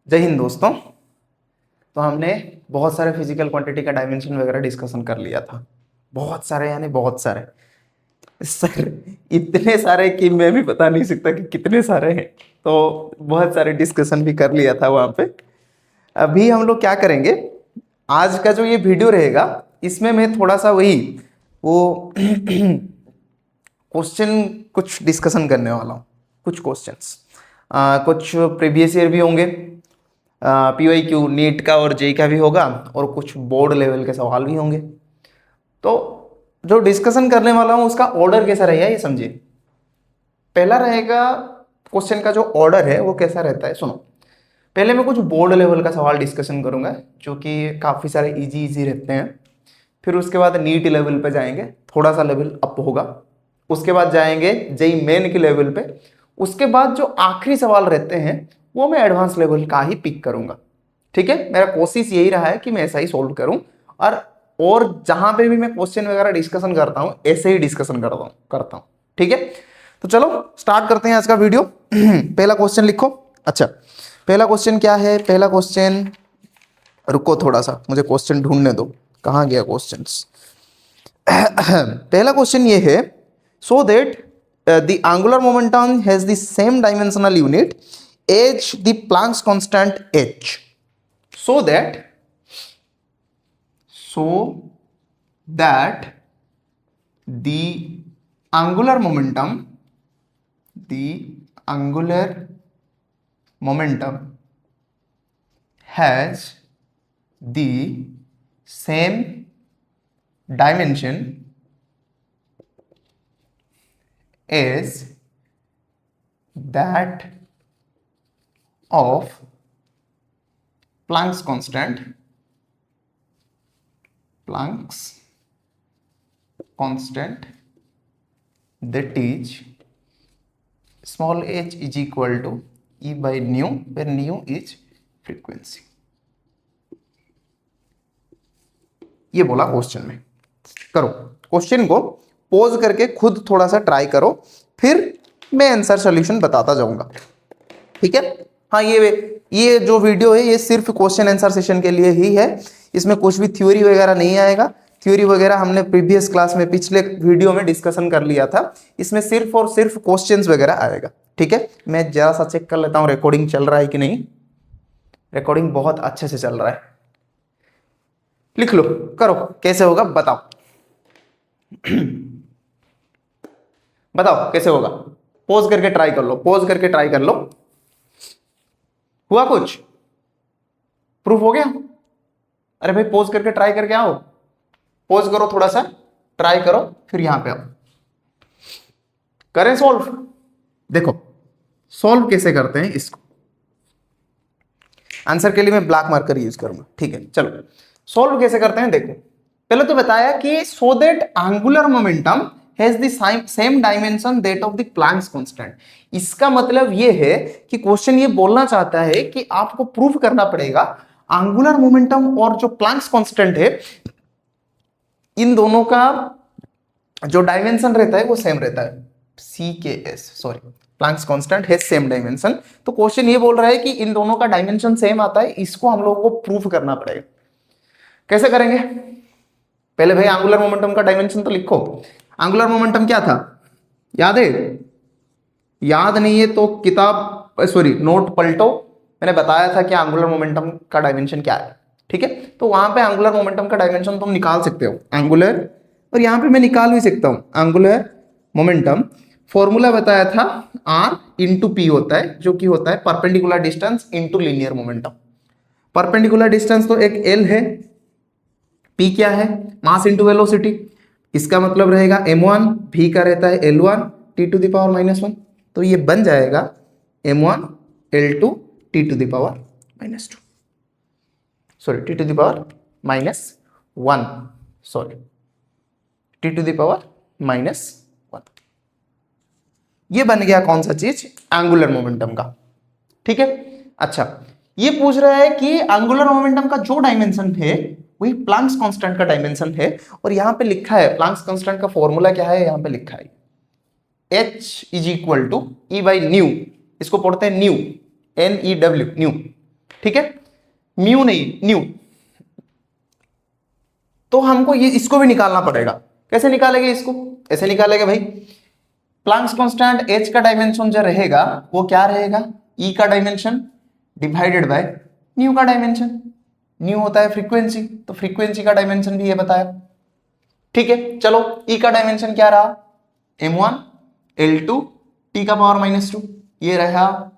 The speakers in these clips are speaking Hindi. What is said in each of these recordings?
जय हिंद दोस्तों। तो हमने बहुत सारे फिजिकल क्वांटिटी का डायमेंशन वगैरह डिस्कशन कर लिया था। बहुत सारे यानी बहुत सारे सर, इतने सारे कि मैं भी बता नहीं सकता कि कितने सारे हैं। तो बहुत सारे डिस्कशन भी कर लिया था वहाँ पे। अभी हम लोग क्या करेंगे, आज का जो ये वीडियो रहेगा इसमें मैं थोड़ा सा वही वो क्वेश्चन कुछ डिस्कशन करने वाला हूँ। कुछ क्वेश्चंस कुछ प्रीवियस ईयर भी होंगे, PYQ नीट का और जेई का भी होगा, और कुछ बोर्ड लेवल के सवाल भी होंगे। तो जो डिस्कशन करने वाला हूँ उसका ऑर्डर कैसा रहेगा ये समझिए। पहला रहेगा क्वेश्चन का जो ऑर्डर है वो कैसा रहता है, सुनो। पहले मैं कुछ बोर्ड लेवल का सवाल डिस्कशन करूंगा जो कि काफ़ी सारे इजी इजी रहते हैं। फिर उसके बाद नीट लेवल पे जाएंगे, थोड़ा सा लेवल अप होगा। उसके बाद जाएंगे जेई मेन के लेवल पे। उसके बाद जो आखिरी सवाल रहते हैं वो मैं एडवांस लेवल का ही पिक करूंगा। ठीक है, मेरा कोशिश यही रहा है कि मैं ऐसा ही सोल्व करूं। और जहां पे भी मैं क्वेश्चन वगैरह डिस्कशन करता हूं ऐसे ही डिस्कशन करता हूं। ठीक है, तो चलो स्टार्ट करते हैं आज का वीडियो। पहला क्वेश्चन लिखो। अच्छा, पहला क्वेश्चन क्या है? पहला क्वेश्चन, रुको थोड़ा सा मुझे क्वेश्चन ढूंढने दो, कहाँ गया क्वेश्चंस। पहला क्वेश्चन ये है, so that the angular momentum has the same dimensional unit as the Planck's constant h, so that the angular momentum has the same dimension as that of Planck's constant, that is small h is equal to E by nu, where nu is frequency। ये बोला क्वेश्चन में। करो क्वेश्चन को पॉज करके खुद थोड़ा सा ट्राई करो, फिर मैं आंसर सॉल्यूशन बताता जाऊंगा। ठीक है, हाँ ये जो वीडियो है ये सिर्फ क्वेश्चन आंसर सेशन के लिए ही है। इसमें कुछ भी थ्योरी वगैरह नहीं आएगा। थ्योरी वगैरह हमने प्रीवियस क्लास में पिछले वीडियो में डिस्कशन कर लिया था। इसमें सिर्फ और सिर्फ क्वेश्चंस वगैरह आएगा। ठीक है, मैं जरा सा चेक कर लेता हूँ रिकॉर्डिंग चल रहा है कि नहीं। रिकॉर्डिंग बहुत अच्छे से चल रहा है। लिख लो, करो, कैसे होगा बताओ। बताओ कैसे होगा। पॉज करके ट्राई कर लो, पॉज करके ट्राई कर लो। हुआ कुछ? प्रूफ हो गया? अरे भाई पॉज करके ट्राई करके आओ। पॉज करो, थोड़ा सा ट्राई करो, फिर यहां पे आओ, करें सॉल्व। देखो सॉल्व कैसे करते हैं इसको। आंसर के लिए मैं ब्लैक मार्कर यूज करूंगा। ठीक है, चलो सॉल्व कैसे करते हैं देखो। पहले तो बताया कि so that angular momentum has the same dimension that of the Planck's constant. इसका मतलब ये है कि क्वेश्चन ये बोलना चाहता है कि आपको प्रूव करना पड़ेगा एंगुलर मोमेंटम और जो प्लैंक्स कांस्टेंट है इन दोनों का जो डायमेंशन रहता है वो सेम रहता है। प्लैंक्स कांस्टेंट है सेम डायमेंशन। तो क्वेश्चन ये बोल रहा है कि इन दोनों का डायमेंशन सेम आता है, इसको हम लोगों को प्रूव करना पड़ेगा। कैसे करेंगे? पहले भाई एंगुलर मोमेंटम का डायमेंशन तो लिखो। एंगुलर मोमेंटम क्या था, याद है? याद नहीं है तो किताब नोट पलटो। मैंने बताया था कि एंगुलर मोमेंटम का डायमेंशन क्या है। ठीक है, तो वहां पे एंगुलर मोमेंटम का डायमेंशन तुम निकाल सकते हो एंगुलर, और यहां पे मैं निकाल भी सकता हूं एंगुलर मोमेंटम। फॉर्मूला बताया था r इंटू पी होता है, जो कि होता है perpendicular distance into linear momentum. Perpendicular distance तो एक l है, p क्या है? मास इंटू वेलोसिटी। इसका मतलब रहेगा m1, v का रहता है l1 t to the power -1। तो ये बन जाएगा m1 l2 t to the power -2, sorry t to the power -1, sorry t to the power -1। ये बन गया कौन सा चीज? एंगुलर मोमेंटम का। ठीक है, अच्छा ये पूछ रहा है कि एंगुलर मोमेंटम का जो डायमेंशन है वही प्लैंक्स कांस्टेंट का डायमेंशन है। और यहां पे लिखा है प्लैंक्स कांस्टेंट का फॉर्मूला क्या है, यहां पे लिखा है h is equal to E by nu. इसको पढ़ते हैं न्यू, NEW, न्यू। ठीक है, म्यू नहीं न्यू। तो हमको ये इसको भी निकालना पड़ेगा। कैसे निकालेंगे इसको? ऐसे निकालेंगे भाई, प्लैंक्स कांस्टेंट h का डायमेंशन जो रहेगा वो क्या रहेगा, e का डायमेंशन डिवाइडेड बाय न्यू का डायमेंशन। न्यू होता है फ्रीक्वेंसी, तो फ्रीक्वेंसी का डायमेंशन भी ये बताया। ठीक है, चलो e का डायमेंशन क्या रहा, m1 L2 t का पावर -2, ये रहा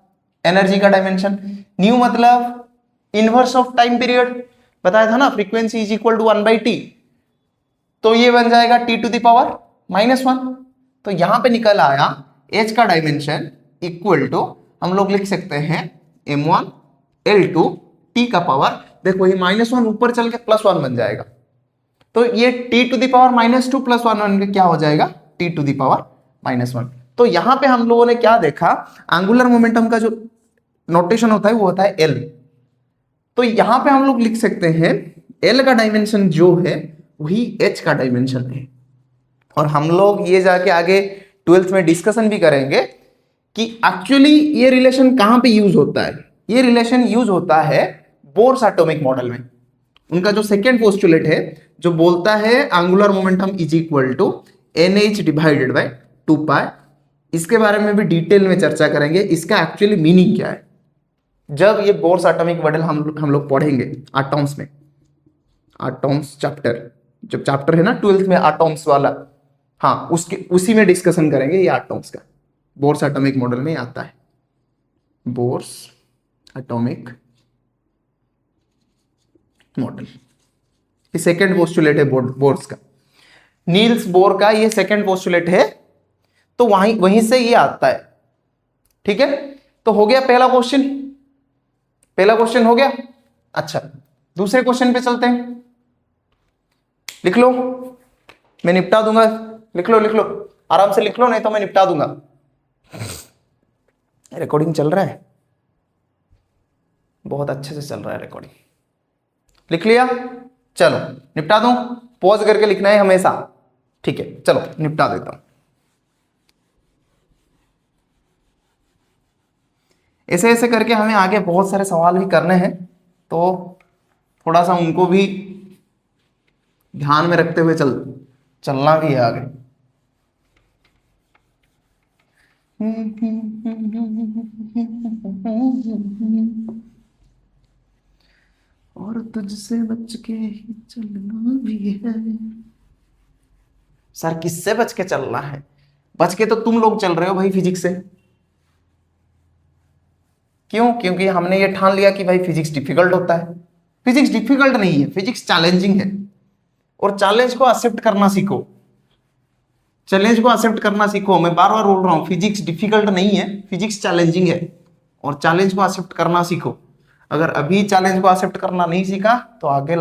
एनर्जी का डायमेंशन। न्यू मतलब इनवर्स ऑफ टाइम पीरियड, बताया था ना, frequency is equal to 1/t, तो ये बन जाएगा t टू द पावर -1। तो यहां पे निकल आया h का डायमेंशन इक्वल टू, हम लोग लिख सकते हैं m1 L2 t का पावर, देखो ये -1 ऊपर चल के +1 बन जाएगा, तो ये t टू द पावर -2 + 1 बन के क्या हो जाएगा, t टू द पावर -1। तो यहां पे हम लोगों ने क्या देखा, एंगुलर मोमेंटम का जो नोटेशन होता है वो होता है l। तो यहां पे हम लोग लिख सकते हैं l का डायमेंशन जो है वही h का डायमेंशन है। और हम लोग ये जाके आगे 12th में डिस्कशन भी करेंगे कि एक्चुअली ये रिलेशन कहां पे यूज होता है। ये रिलेशन यूज होता है बोर्स एटॉमिक मॉडल में। उनका जो सेकेंड पोस्टुलेट है जो बोलता है angular momentum is equal to NH divided by 2π, इसके बारे में भी डिटेल में चर्चा करेंगे, इसका एक्चुअली मीनिंग क्या है जब ये बोर्स एटॉमिक मॉडल हम लोग पढ़ेंगे एटॉम्स में। एटॉम्स चैप्टर, जब चैप्टर है ना 12th में एटॉम्स वाला, हाँ उसी में डिस्कशन करेंगे ये एटॉम्स का। बोर्स एटॉमिक मॉडल में आता है बोर्स एटॉमिक मॉडल, ये सेकंड पोस्टुलेट है बोर्स का, नील्स बोर का ये सेकंड पोस्टुलेट है, तो वहीं से ये आता है। ठीक है, तो हो गया पहला क्वेश्चन, पहला क्वेश्चन हो गया। अच्छा, दूसरे क्वेश्चन पे चलते हैं, लिख लो, मैं निपटा दूंगा, लिख लो आराम से लिख लो, नहीं तो मैं निपटा दूंगा। रिकॉर्डिंग चल रहा है, बहुत अच्छे से चल रहा है रिकॉर्डिंग। लिख लिया, चलो निपटा दूं, पॉज करके लिखना है हमेशा। ठीक है, चलो निपटा देता हूं। ऐसे ऐसे करके हमें आगे बहुत सारे सवाल भी करने हैं, तो थोड़ा सा उनको भी ध्यान में रखते हुए चलना भी है आगे। और तुझसे बच के ही चलना भी है। सर किससे बच के चलना है? बच के तो तुम लोग चल रहे हो भाई फिजिक्स से। क्यों? क्योंकि हमने ये ठान लिया कि भाई फिजिक्स डिफिकल्ट होता है। फिजिक्स डिफिकल्ट नहीं है, फिजिक्स चैलेंजिंग है, और चैलेंज को एक्सेप्ट करना सीखो। चैलेंज को एक्सेप्ट करना सीखो। मैं बार बार बोल रहा हूं, फिजिक्स डिफिकल्ट नहीं है, फिजिक्स चैलेंजिंग है, और चैलेंज को एक्सेप्ट करना सीखो। अगर अभी चैलेंज को एक्सेप्ट करना नहीं सीखा तो आगे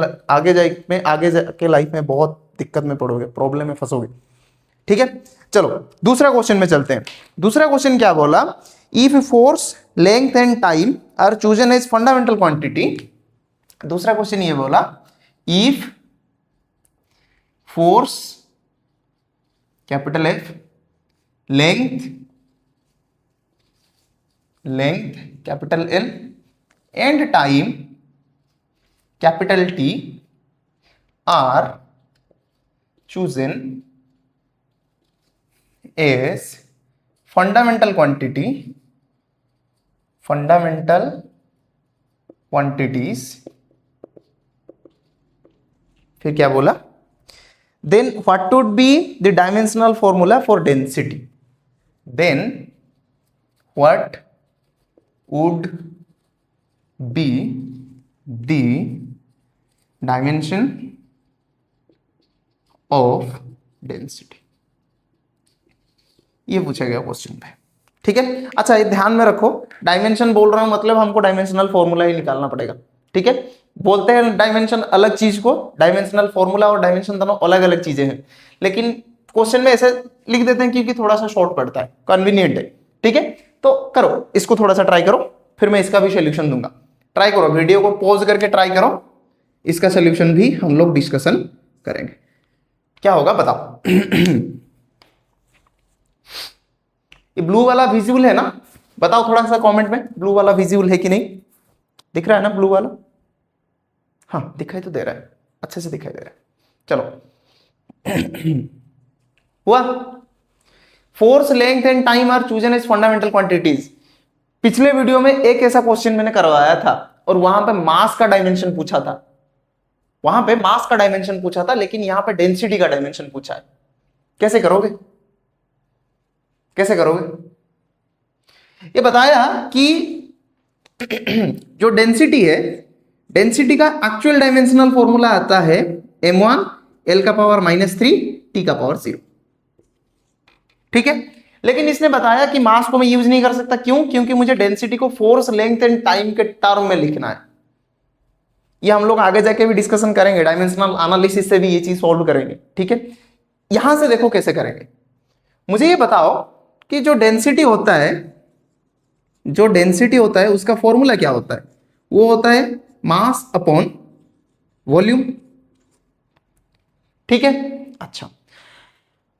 जाके लाइफ में बहुत दिक्कत में पड़ोगे, प्रॉब्लम में फंसोगे। ठीक है, चलो दूसरा क्वेश्चन में चलते हैं। दूसरा क्वेश्चन क्या बोला, if force length and time are chosen as fundamental quantity. दूसरा क्वेश्चन ये बोला, if force capital F, length capital L and time capital T are chosen as fundamental quantities, फिर क्या बोला, then what would be the dimensional formula for density? Then what would be the dimension of density? ये पूछा गया क्वेश्चन पे। ठीक है, अच्छा ये ध्यान में रखो, डायमेंशन बोल रहा हूं मतलब हमको डायमेंशनल फॉर्मूला ही निकालना पड़ेगा। ठीक है, बोलते हैं डायमेंशन अलग चीज को, डायमेंशनल फॉर्मूला और डायमेंशन दोनों अलग अलग चीजें हैं, लेकिन क्वेश्चन में ऐसे लिख देते हैं क्योंकि थोड़ा सा शॉर्ट पड़ता है, कन्वीनियंट है। ठीक है, तो करो इसको, थोड़ा सा ट्राई करो, फिर मैं इसका भी सोल्यूशन दूंगा। ट्राई करो, वीडियो को पॉज करके ट्राई करो, इसका सोल्यूशन भी हम लोग डिस्कशन करेंगे। क्या होगा बताओ। ये ब्लू वाला विजिबल है ना? बताओ थोड़ा सा कमेंट में, ब्लू वाला विजिबल है कि नहीं? दिख रहा है ना ब्लू वाला? हाँ दिखाई तो दे रहा है, अच्छे से दिखाई दे रहा है। चलो हुआ। Force, length and time are chosen as fundamental quantities. पिछले वीडियो में एक ऐसा क्वेश्चन मैंने करवाया था और वहां पे मास का डायमेंशन पूछा था, वहां पे मास का डायमेंशन पूछा था, लेकिन यहां पे डेंसिटी का डायमेंशन पूछा है। कैसे करोगे? कैसे करोगे? ये बताया कि जो डेंसिटी है, डेंसिटी का एक्चुअल डायमेंशनल फॉर्मूला आता है m1 l का पावर -3 t का पावर 0। ठीक है, लेकिन इसने बताया कि मास को मैं यूज नहीं कर सकता। क्यों? क्योंकि मुझे डेंसिटी को फोर्स, लेंथ एंड टाइम के टर्म में लिखना है। ये हम लोग आगे जाके भी डिस्कशन करेंगे, डायमेंशनल एनालिसिस से भी ये चीज सॉल्व करेंगे। ठीक है, यहां से देखो कैसे करेंगे। मुझे ये बताओ कि जो डेंसिटी होता है, जो डेंसिटी होता है उसका फॉर्मूला क्या होता है? वो होता है मास अपॉन वॉल्यूम। ठीक है, अच्छा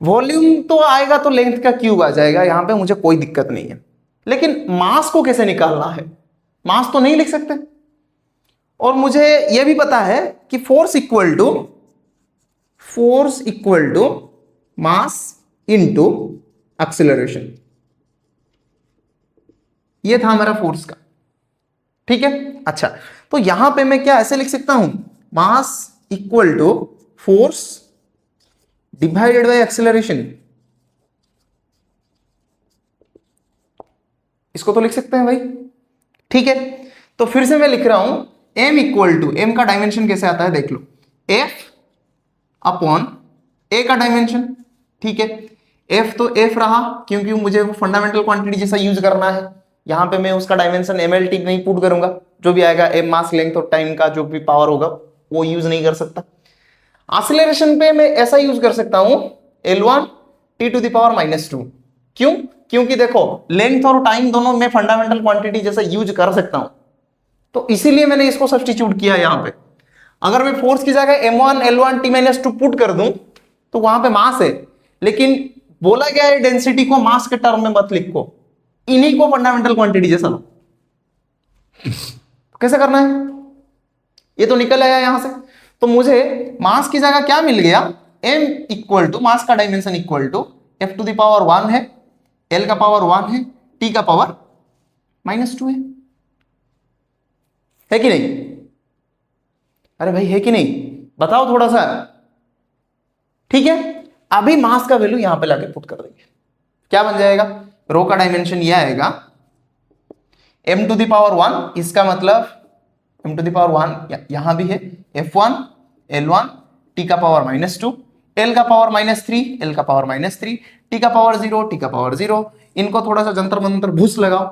वॉल्यूम तो आएगा तो लेंथ का क्यूब आ जाएगा, यहां पे मुझे कोई दिक्कत नहीं है। लेकिन मास को कैसे निकालना है? मास तो नहीं लिख सकते। और मुझे यह भी पता है कि force equal to mass into acceleration. यह था हमारा फोर्स का। ठीक है, अच्छा तो यहां पे मैं क्या ऐसे लिख सकता हूं, mass equal to force divided by acceleration. इसको तो लिख सकते हैं भाई। ठीक है, तो फिर से मैं लिख रहा हूं m इक्वल टू, एम का डायमेंशन कैसे आता है देख लो, f अपॉन a का डायमेंशन। ठीक है, f तो f रहा क्योंकि मुझे वो फंडामेंटल क्वांटिटी जैसा यूज करना है। यहां पे मैं उसका डायमेंशन mlt नहीं पुट करूंगा, जो भी आएगा m मास लेंथ और टाइम का जो भी पावर होगा वो यूज नहीं कर सकता। एक्सीलरेशन पे मैं ऐसा यूज कर सकता हूं L1 t to the power -2। क्यों? क्योंकि देखो लेंथ और टाइम दोनों में फंडामेंटल क्वांटिटी जैसा यूज कर सकता हूं, तो इसीलिए मैंने इसको सब्स्टिट्यूट किया यहां पे। अगर मैं फोर्स की जगह m1 L1 t-2 पुट कर दूं तो वहां पे मास है, लेकिन बोला गया है डेंसिटी को मास के टर्म में मत लिखो, इन्हीं को फंडामेंटल क्वांटिटी जैसा लो। कैसे करना है? ये तो निकल आया यहां से। तो मुझे मास की जगह क्या मिल गया, m इक्वल टू मास का dimension equal to f to the power 1 है, l का पावर 1 है, t का पावर -2 है कि नहीं? अरे भाई है कि नहीं, बताओ थोड़ा सा। ठीक है, अभी मास का वैल्यू यहां पे लाके पुट कर देंगे, क्या बन जाएगा, रो का डायमेंशन यह आएगा m टू द पावर 1, इसका मतलब m टू द पावर 1 यहां भी है, f1 l1 t का पावर -2, l का पावर -3, l का पावर -3, t का पावर 0, t का पावर 0। इनको थोड़ा सा जंतर मंतर भूस लगाओ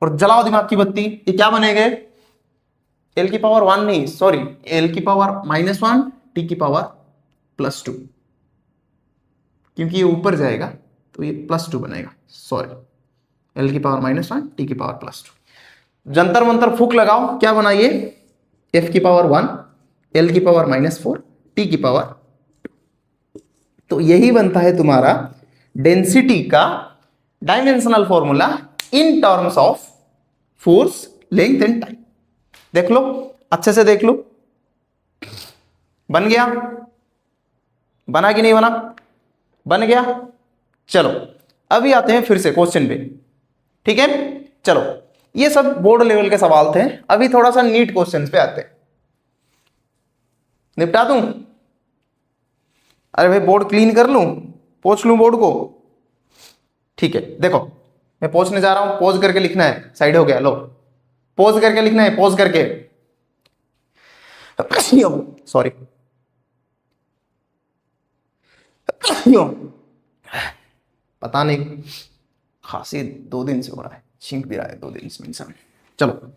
और जलाओ दिमाग की बत्ती। ये क्या बनेंगे, l की पावर 1 नहीं, सॉरी, l की पावर -1 t की पावर +2, क्योंकि ये ऊपर जाएगा तो ये +2 बनेगा, सॉरी, l की पावर -1 t की पावर +2। जंतर मंतर फूक लगाओ, क्या बना ये, f की पावर 1, l की पावर -4, t की पावर। तो यही बनता है तुम्हारा डेंसिटी का dimensional formula in terms of force, length and time. देख लो, अच्छे से देख लो, बन गया? बना कि नहीं बना? बन गया। चलो अभी आते हैं फिर से क्वेश्चन पे। ठीक है, चलो ये सब बोर्ड लेवल के सवाल थे, अभी थोड़ा सा नीट क्वेश्चंस पे आते हैं, निपटा दूं? अरे भाई बोर्ड क्लीन कर लूं, पोंछ लूं बोर्ड को? ठीक है, देखो मैं पोंछने जा रहा हूं, पोज करके लिखना है, साइड हो गया, लो पोज करके लिखना है, पोज करके, सॉरी, पता नहीं खांसी 2 दिन से हो रहा है, छींक भी रहा है 2 दिन से इंसान। चलो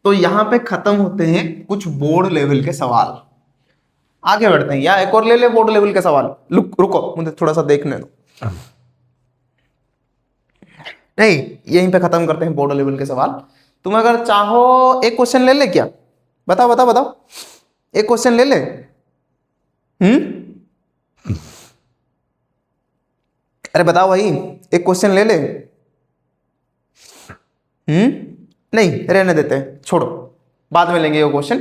तो यहां पे खत्म होते हैं कुछ बोर्ड लेवल के सवाल। आगे बढ़ते हैं, या एक और ले ले बोर्ड लेवल के सवाल। रुको मुझे थोड़ा सा देखने दो। नहीं, यहीं पे खत्म करते हैं बोर्ड लेवल के सवाल। तुम अगर चाहो एक क्वेश्चन ले ले क्या? बताओ बताओ बताओ, एक क्वेश्चन ले ले। अरे बताओ भाई, एक क्वेश्चन ले ले। नहीं रहने देते हैं, छोड़ो, बाद में लेंगे वो क्वेश्चन।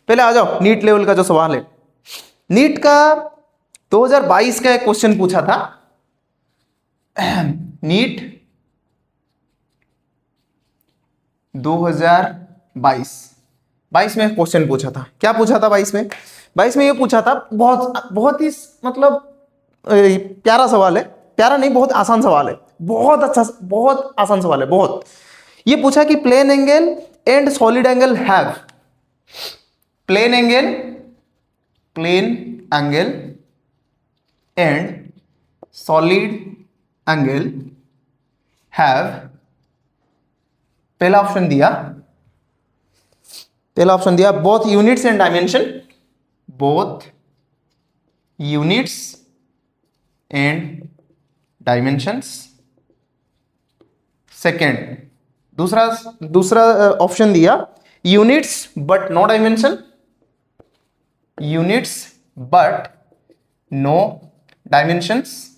पहले आ जाओ नीट लेवल का जो सवाल है। नीट का 2022 का एक क्वेश्चन पूछा था। नीट 2022 में क्वेश्चन पूछा था। क्या पूछा था 22 में ये पूछा था, बहुत ही मतलब प्यारा सवाल है। प्यारा नहीं, बहुत आसान सवाल है, बहुत अच्छा, बहुत आसान सवाल है बहुत। ये पूछा कि plane angle and solid angle have, plane angle and solid angle have, पहला ऑप्शन दिया both units and dimension, both units and dimensions. Second, दूसरा ऑप्शन दिया units but no dimension, units but no dimensions.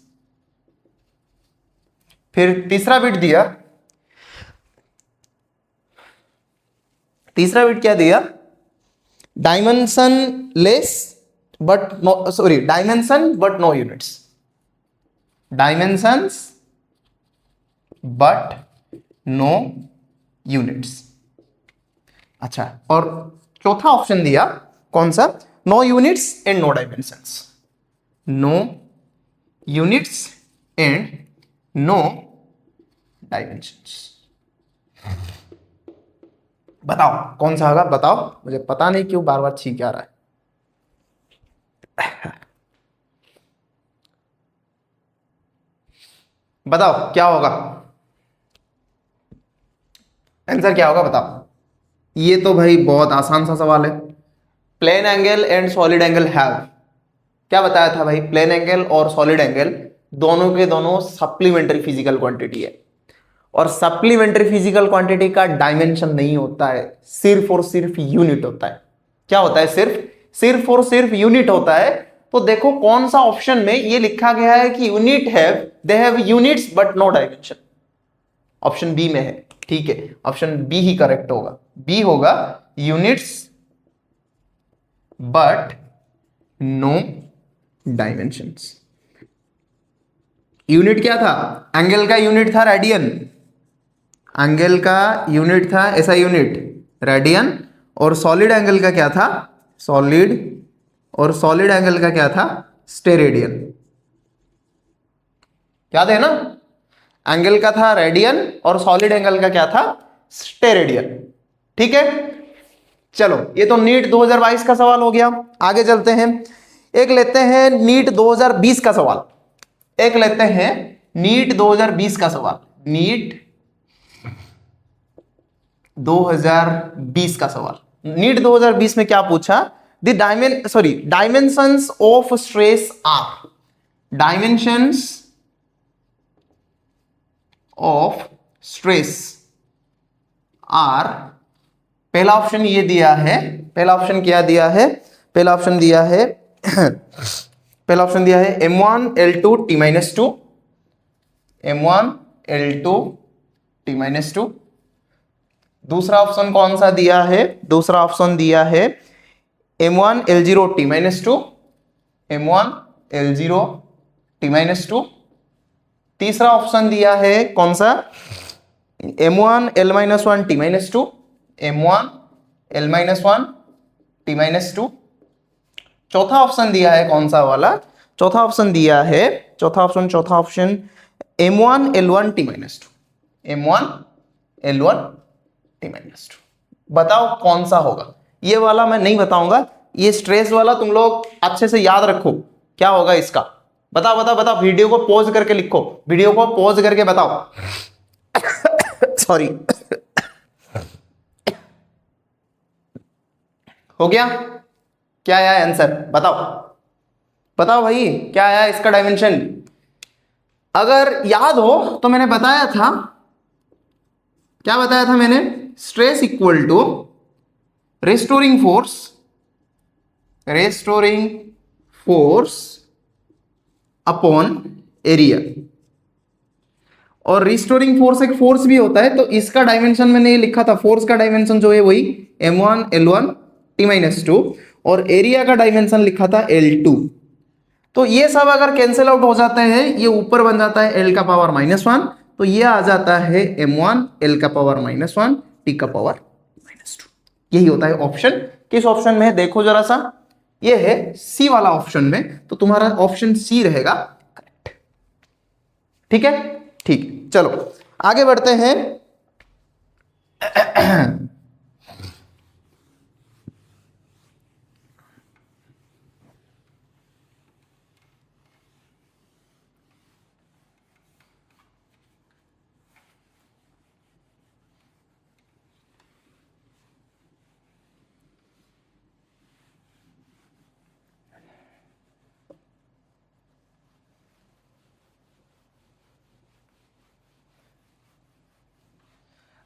फिर तीसरा बिट क्या दिया? Dimensionless but no, dimension but no units, dimensions but no units. अच्छा, और चौथा ऑप्शन दिया कौन सा? No units and no dimensions, no units and no dimensions. बताओ कौन सा होगा? बताओ, मुझे पता नहीं क्यों बार बार छींक आ रहा है। बताओ क्या होगा आंसर, क्या होगा बताओ। ये तो भाई बहुत आसान सा सवाल है। Plane angle and solid angle have, क्या बताया था भाई? प्लेन एंगल और सॉलिड एंगल दोनों के दोनों सप्लीमेंट्री फिजिकल क्वांटिटी है, और सप्लीमेंट्री फिजिकल क्वांटिटी का डायमेंशन नहीं होता है, सिर्फ और सिर्फ यूनिट होता है। क्या होता है? सिर्फ और सिर्फ यूनिट होता है। तो देखो कौन सा ऑप्शन में ये लिखा गया है कि unit have, they have units but no dimension. Option B में है, ठीक है, ऑप्शन बी ही करेक्ट होगा। बी होगा units but no dimensions. Unit क्या था? एंगल का यूनिट था रेडियन, एंगल का यूनिट था ऐसा यूनिट रेडियन, और सॉलिड एंगल का क्या था? सॉलिड एंगल का क्या था? स्टेरेडियन। याद है ना? एंगल का था रेडियन और सॉलिड एंगल का क्या था? स्टेरेडियन। ठीक है, चलो ये तो नीट 2022 का सवाल हो गया। आगे चलते हैं, एक लेते हैं नीट 2020 का सवाल। एक लेते हैं नीट 2020 का सवाल। नीट 2020 का सवाल। नीट 2020 में क्या पूछा? Dimensions of stress are, dimensions of stress are. पहला ऑप्शन ये दिया है, पहला ऑप्शन क्या दिया है? पहला ऑप्शन दिया है पहला ऑप्शन दिया है m1 l2 t-2, m1 l2 t-2। दूसरा ऑप्शन कौन सा दिया है? दूसरा ऑप्शन दिया है m1 l0 t-2, m1 l0 t-2। तीसरा ऑप्शन दिया है कौन सा? m1 l-1 t-2, m1 l-1 t-2। चौथा ऑप्शन दिया है कौन सा वाला? चौथा ऑप्शन दिया है, चौथा option m1 l1 t-2, m1 l1 t-2। बताओ कौन सा होगा? ये वाला मैं नहीं बताऊंगा, ये स्ट्रेस वाला तुम लोग अच्छे से याद रखो क्या होगा इसका। बताओ बताओ बताओ, वीडियो को पॉज करके लिखो, वीडियो को पॉज करके बताओ। सॉरी। हो गया? क्या आया आंसर बताओ, बताओ भाई क्या आया इसका डायमेंशन? अगर याद हो तो मैंने बताया था, क्या बताया था मैंने? Stress equal to restoring force, restoring force upon area. और रिस्टोरिंग फोर्स एक फोर्स भी होता है, तो इसका डायमेंशन मैंने ये लिखा था, फोर्स का डायमेंशन जो है वही m1 l1 t-2, और एरिया का डायमेंशन लिखा था l2। तो ये सब अगर कैंसिल आउट हो जाते हैं, ये ऊपर बन जाता है l का पावर -1, तो ये आ जाता है m1 l का पावर -1 t का पावर -2। यही होता है ऑप्शन। किस ऑप्शन में है देखो जरा सा, ये है सी वाला ऑप्शन में, तो तुम्हारा ऑप्शन सी रहेगा करेक्ट। ठीक है, ठीक, चलो आगे बढ़ते हैं।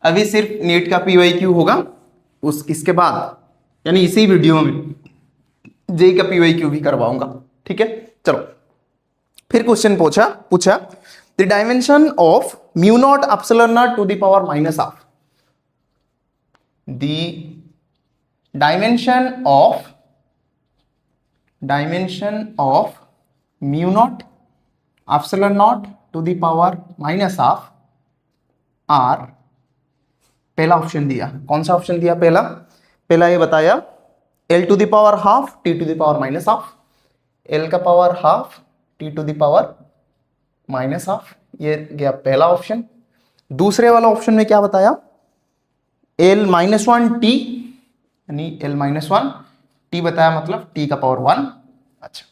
अभी सिर्फ नीट का पीवाईक्यू होगा, उस इसके बाद यानी इसी वीडियो में जेई का पीवाईक्यू भी करवाऊंगा। ठीक है, चलो फिर क्वेश्चन पूछा the dimension of mu not epsilon not to the power -12, the dimension of mu not epsilon not to the power -12 are, पहला ऑप्शन दिया, कौन सा ऑप्शन दिया? पहला ये बताया l to the power half t to the power -12, l का power half t to the power -12, ये गया पहला ऑप्शन। दूसरे वाला ऑप्शन में क्या बताया? l -1t, यानी l -1 t बताया, मतलब t का पावर 1। अच्छा,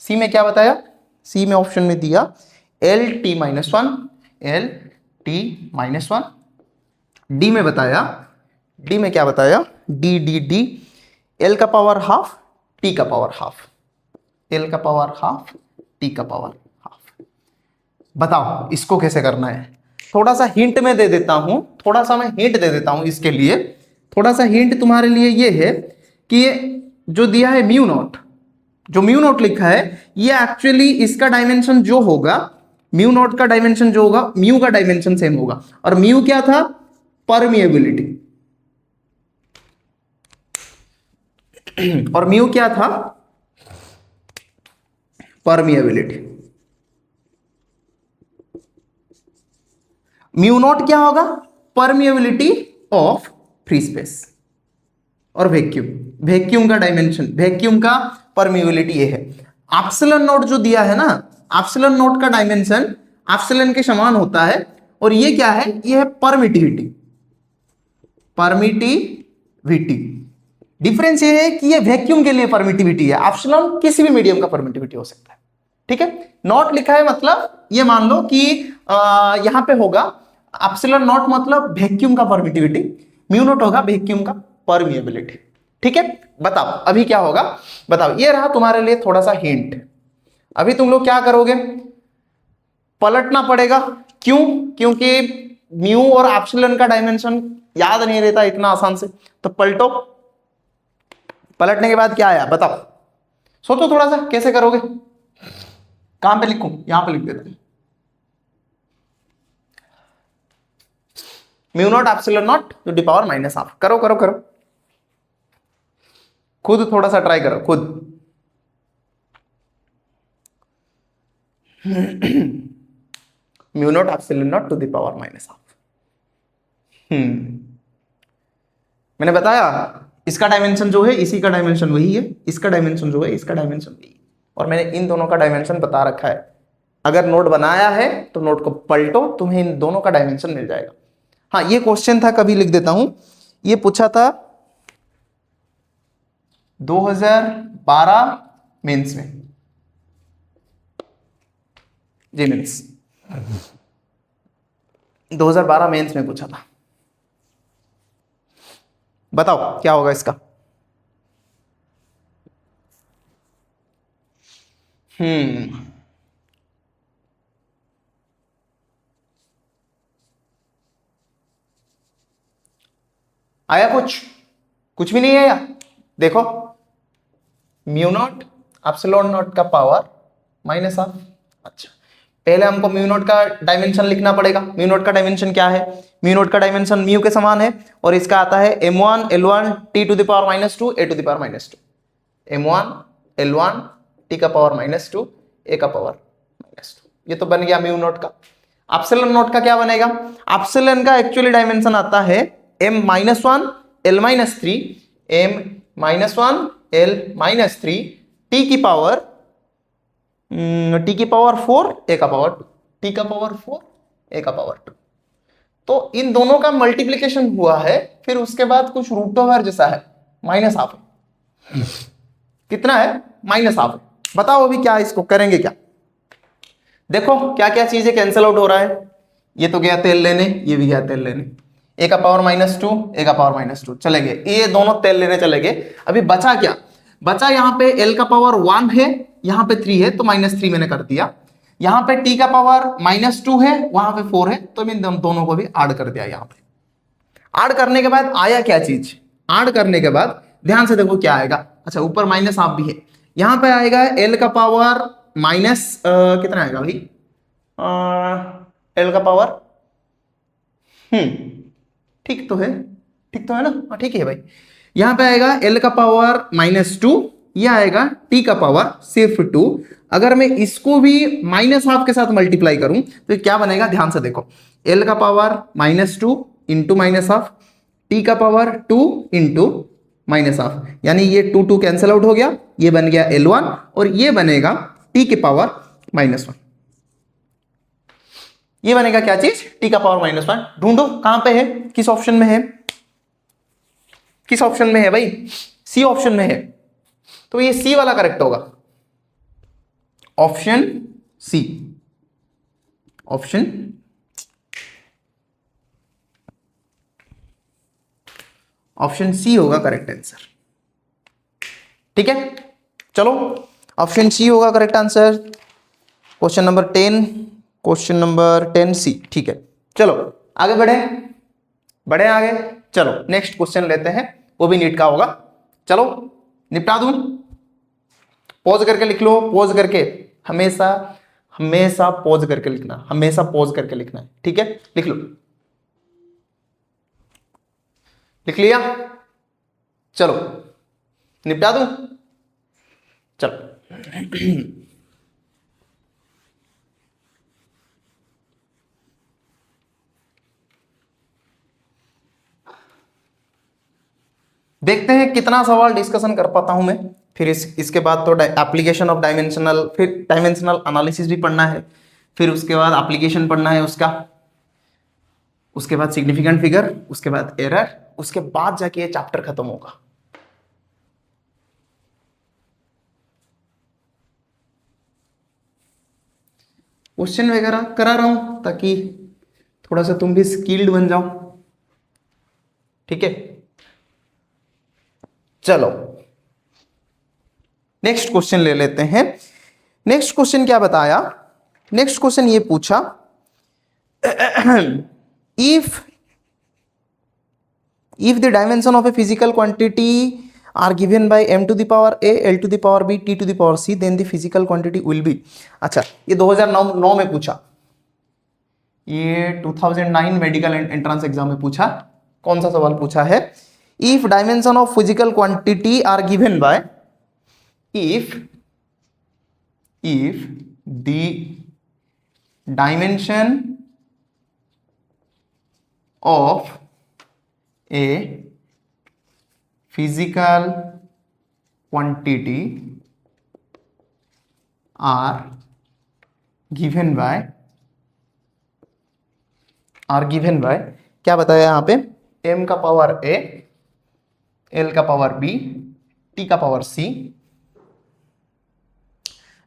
सी में क्या बताया? सी में ऑप्शन में दिया l t -1, l t -1। D में बताया, डी में क्या बताया? डी डी डी एल का पावर हाफ टी का पावर हाफ, एल का पावर हाफ टी का पावर हाफ। बताओ इसको कैसे करना है? थोड़ा सा हिंट में दे देता हूं, थोड़ा सा मैं हिंट दे देता हूं इसके लिए। थोड़ा सा हिंट तुम्हारे लिए ये है कि ये जो दिया है म्यू नॉट, जो म्यू नॉट लिखा है, ये एक्चुअली इसका डायमेंशन जो होगा, म्यू नॉट का डायमेंशन जो होगा, म्यू का डायमेंशन सेम होगा। और म्यू क्या था? परमिएबिलिटी। और म्यू क्या था? परमिएबिलिटी। म्यू नॉट क्या होगा? Permeability of free space. और वैक्यूम, वैक्यूम का डायमेंशन, वैक्यूम का परमिएबिलिटी ये है। एप्सिलॉन नॉट जो दिया है ना, एप्सिलॉन नॉट का डायमेंशन एप्सिलॉन के समान होता है, और ये क्या है? ये है परमिटिविटी। परमिटिविटी, डिफरेंस ये है कि ये वैक्यूम के लिए परमिटिविटी है, एप्सिलॉन किसी भी मीडियम का परमिटिविटी हो सकता है। ठीक है, नॉट लिखा है मतलब ये मान लो कि यहां पे होगा एप्सिलॉन नॉट मतलब वैक्यूम का परमिटिविटी, म्यू नॉट होगा वैक्यूम का परमिएबिलिटी। ठीक है, बताओ अभी क्या होगा? बताओ, ये रहा तुम्हारे लिए थोड़ा सा हिंट। अभी तुम लोग क्या करोगे? पलटना पड़ेगा। क्यों? क्योंकि म्यू और एप्सिलॉन का डायमेंशन याद नहीं रहता इतना आसान से, तो पलटो। पलटने के बाद क्या आया बताओ? सोचो थोड़ा सा कैसे करोगे। कहां पे लिखूं? यहां पे लिख देते हैं, mu not epsilon not to the power -12। करो करो करो, खुद थोड़ा सा ट्राई करो खुद। Mu not epsilon not to the power -12। मैंने बताया इसका डायमेंशन जो है इसी का डायमेंशन वही है, इसका डायमेंशन जो है इसका डायमेंशन वही है, और मैंने इन दोनों का डायमेंशन बता रखा है। अगर नोट बनाया है तो नोट को पलटो, तुम्हें इन दोनों का डायमेंशन मिल जाएगा। हाँ, ये क्वेश्चन था, कभी लिख देता हूं, ये पूछा था 2012 मेंस में, जी मेंस 2012 मेंस में पूछा था। बताओ क्या होगा इसका? हम्म आया कुछ भी नहीं आया। देखो, म्यू नॉट एप्सिलॉन नॉट का पावर माइनस हाफ। अच्छा, पहले हमको म्यू नॉट का डायमेंशन लिखना पड़ेगा। म्यू नॉट का डायमेंशन क्या है? म्यू नॉट का डायमेंशन म्यू के समान है और इसका आता है m1 l1 t to the power minus two a to the power minus two. m1 l1 t का पावर माइनस टू a का पावर माइनस टू। ये तो बन गया म्यू नॉट का। एप्सिलॉन नॉट का क्या बनेगा? एप्सिलॉन का एक्चुअली डायमेंशन आता है m minus one l minus three, m minus one l minus three t की पावर फोर a का पावर टू, t का पावर फोर a का पावर टू। तो इन दोनों का मल्टीप्लीकेशन हुआ है, फिर उसके बाद कुछ रूट ओवर जैसा है, माइनस हाफ है। कितना है? माइनस हाफ है। बताओ अभी क्या इसको करेंगे क्या? देखो क्या क्या चीजें कैंसिल आउट हो रहा है। ये तो गया तेल लेने, ये भी गया तेल लेने। ए का पावर माइनस टू, ए का पावर माइनस टू चले गए, ये दोनों तेल लेने चले गए। अभी बचा क्या? बचा यहाँ पे एल का पावर वन है, यहाँ पे थ्री है तो माइनस थ्री मैंने कर दिया। यहाँ पे टी का पावर माइनस टू है, वहां पे फोर है, तो मैं दोनों को भी ऐड कर दिया। यहाँ पे ऐड करने के बाद आया क्या चीज? ऐड करने के बाद ध्यान से देखो क्या आएगा। अच्छा, ऊपर माइनस आप भी है, यहाँ पे आएगा एल का पावर माइनस कितना आएगा भाई? एल का पावर ठीक तो है, ठीक तो है ना? हाँ ठीक है भाई। यहां पे आएगा एल का पावर माइनस टू, यह आएगा टी का पावर सिर्फ टू। अगर मैं इसको भी माइनस हाफ के साथ मल्टीप्लाई करूं तो क्या बनेगा? ध्यान से देखो, एल का power minus two into minus half, T का power two into minus half, यानी ये टू टू कैंसिल आउट हो गया, ये बन गया एल वन और ये बनेगा टी के पावर माइनस वन। ये बनेगा क्या चीज? टी का पावर माइनस वन। ढूंढो कहां पे है, किस ऑप्शन में है? किस ऑप्शन में है भाई? सी ऑप्शन में है, तो ये सी वाला करेक्ट होगा। Option C, option option C होगा करेक्ट आंसर। ठीक है, चलो ऑप्शन सी होगा correct answer. Question number 10, question number 10 C. ठीक है, चलो आगे बढ़े, बढ़े आगे। चलो नेक्स्ट क्वेश्चन लेते हैं, वो भी नीट का होगा। चलो निपटा दूं, पॉज करके लिख लो, पॉज करके, हमेशा हमेशा पॉज करके लिखना, हमेशा पॉज करके लिखना है। ठीक है, लिख लो। लिख लिया? चलो निपटा दूं, चलो। देखते हैं कितना सवाल डिस्कशन कर पाता हूं मैं। फिर इसके बाद तो एप्लीकेशन ऑफ डायमेंशनल, फिर डायमेंशनल एनालिसिस भी पढ़ना है, फिर उसके बाद एप्लीकेशन पढ़ना है उसका, उसके बाद सिग्निफिकेंट फिगर, उसके बाद एरर, उसके बाद जाके ये चैप्टर खत्म होगा। क्वेश्चन वगैरह करा रहा हूं ताकि थोड़ा सा तुम भी स्किल्ड बन जाओ। ठीक है, चलो नेक्स्ट क्वेश्चन ले लेते हैं। नेक्स्ट क्वेश्चन क्या बताया? नेक्स्ट क्वेश्चन ये पूछा, if the dimension of a physical quantity are given by m to the power a, l to the power b, t to the power c, then the physical quantity will be। अच्छा, ये 2009 में पूछा, ये 2009 मेडिकल एंट्रेंस एग्जाम में पूछा। कौन सा सवाल पूछा है? If dimension of physical quantity are given by, if the dimension of a physical quantity are given by क्या बताया यहाँ पे? m का पावर a, l का पावर b, t का power c,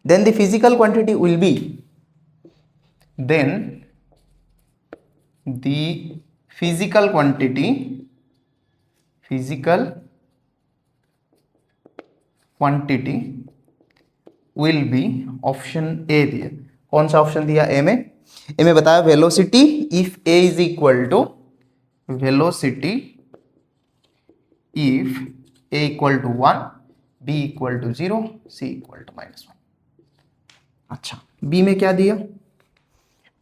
then the physical quantity will be, then the physical quantity will be option A दिया। कौन सा ऑप्शन दिया? ए में। ए में बताया velocity if A is equal to velocity if A equal to 1, B equal to 0, C equal to -1। अच्छा, बी में क्या दिया?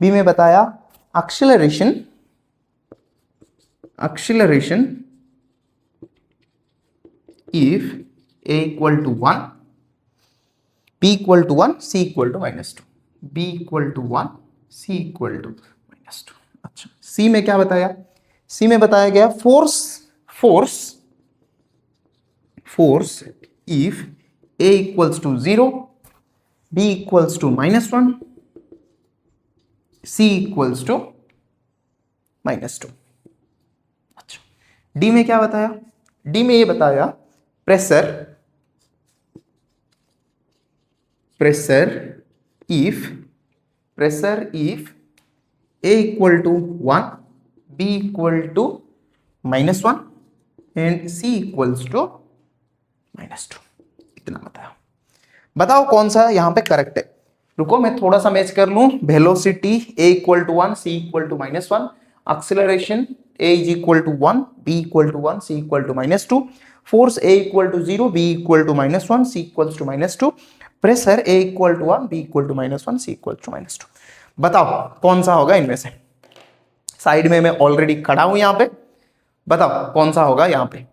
बी में बताया acceleration if a equal to 1, b equal to 1, c equal to -2, b equal to 1, c equal to -2। अच्छा, c में क्या बताया? c में बताया गया force if a equals to 0, b equals to -1, c equals to -2। अच्छा, डी में क्या बताया? डी में ये बताया pressure if a equal to 1, b equal to -1 and c equals to -2। इतना बताया। बताओ कौन सा यहां पे करेक्ट है? रुको मैं थोड़ा सा मैच कर लूं। Velocity a equal to 1, c equal to -1, acceleration a is equal to 1, b equal to 1, c equal to -2, force a equal to 0, b equal to -1, c equal to -2, pressure a equal to 1, b equal to -1, c equal to -2। बताओ कौन सा होगा इनमें से? साइड में मैं ऑलरेडी खड़ा हूं यहां पे, बताओ कौन सा होगा यहां पे?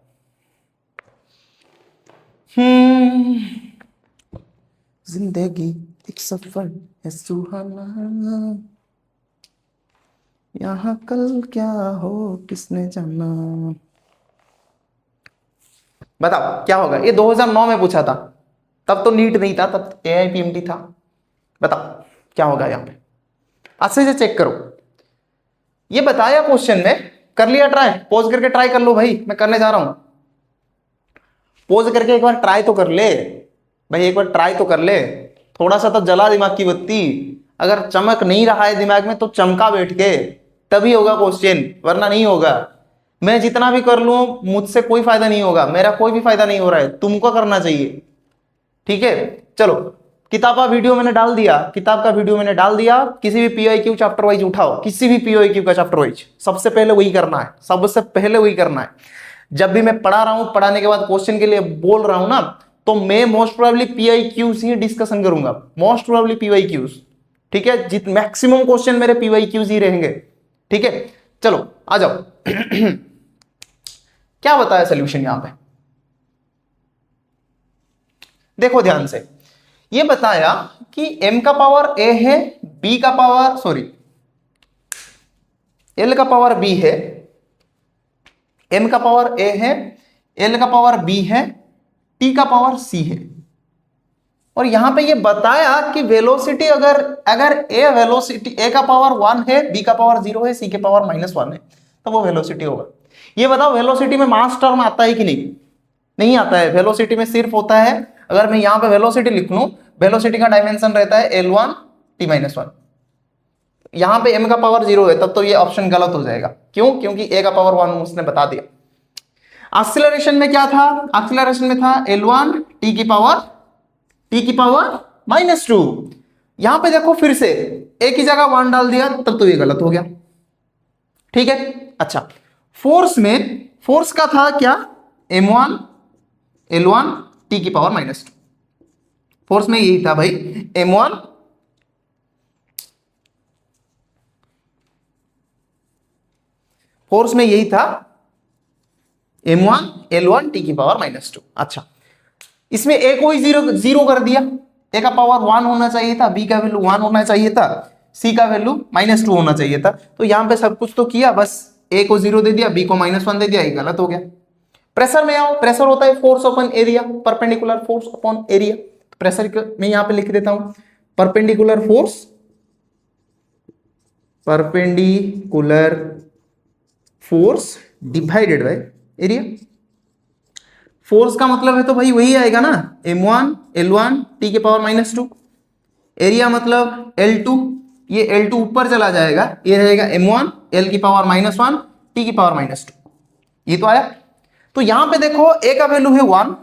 जिंदगी एक सफर है सुहाना, यहाँ कल क्या हो किसने जाना। बताओ क्या होगा? ये 2009 में पूछा था, तब तो नीट नहीं था, तब AIPMT था। बताओ क्या होगा यहाँ पे? अच्छे से चेक करो। ये बताया क्वेश्चन में, कर लिया ट्राई? पॉज करके ट्राई कर लो भाई, मैं करने जा रहा हूं। पॉज करके एक बार ट्राई तो कर ले भाई, एक बार ट्राई तो कर ले। थोड़ा सा तो जला दिमाग की बत्ती। अगर चमक नहीं रहा है दिमाग में तो चमका बैठ के, तभी होगा क्वेश्चन, वरना नहीं होगा। मैं जितना भी कर लूं मुझसे कोई फायदा नहीं होगा, मेरा कोई भी फायदा नहीं हो रहा है, तुमको करना चाहिए। ठीक है, चलो किताब का वीडियो मैंने डाल दिया, किसी भी PIQ चैप्टर वाइज उठाओ, किसी भी PIQ का चैप्टर वाइज, सबसे पहले वही करना है। जब भी मैं पढ़ा रहा हूं, पढ़ाने के बाद क्वेश्चन के लिए बोल रहा हूं ना, तो मैं मोस्ट प्रोबेबली PIQs ही डिस्कशन करूंगा, मोस्ट प्रोबेबली PIQs। ठीक है, जित मैक्सिमम क्वेश्चन मेरे PIQs ही रहेंगे। ठीक है, चलो आ जाओ। क्या बताया सोल्यूशन यहां पे? देखो ध्यान से, ये बताया कि m का पावर a है, b का पावर l का पावर b है, m का पावर a है, l का पावर b है, t का पावर c है। और यहां पे ये बताया कि वेलोसिटी अगर a का पावर 1 है, b का पावर 0 है, c के पावर -1 है, तो वो वेलोसिटी होगा। ये बताओ वेलोसिटी में मास टर्म आता है कि नहीं आता है। वेलोसिटी में सिर्फ होता है, अगर मैं यहां पे वेलोसिटी लिख लूं, वेलोसिटी का डायमेंशन रहता है L1 t-1। यहां पे m का पावर 0 है, तब तो ये ऑप्शन गलत हो जाएगा। क्यों? क्योंकि a का पावर 1 उसने बता दिया। एक्सीलरेशन में क्या था? एक्सीलरेशन में था L1 t की पावर -2। यहां पे देखो फिर से a की जगह 1 डाल दिया, तब तो ये गलत हो गया। ठीक है, अच्छा फोर्स का था क्या? m1 L1 t की पावर -2। फोर्स में यही था भाई, m1 फोर्स में यही था m1 L1 t की पावर -2। अच्छा, इसमें a को ही जीरो कर दिया। a का पावर 1 होना चाहिए था, b का वैल्यू 1 होना चाहिए था, c का वैल्यू -2 होना चाहिए था। तो यहां पे सब कुछ तो किया, बस a को 0 दे दिया, b को -1 दे दिया, ये गलत हो गया। प्रेशर में आओ, प्रेशर होता है force upon area, perpendicular force upon area. Pressure में यहां पे लिख देता हूं, perpendicular force divided by area. Force का मतलब है तो भाई वही आएगा ना, m1 L1 t के पावर -2। एरिया मतलब L2, ये L2 ऊपर चला जाएगा, ये रहेगा m1 L की पावर -1 t की पावर -2। ये तो आया। तो यहां पे देखो a का वैल्यू है 1,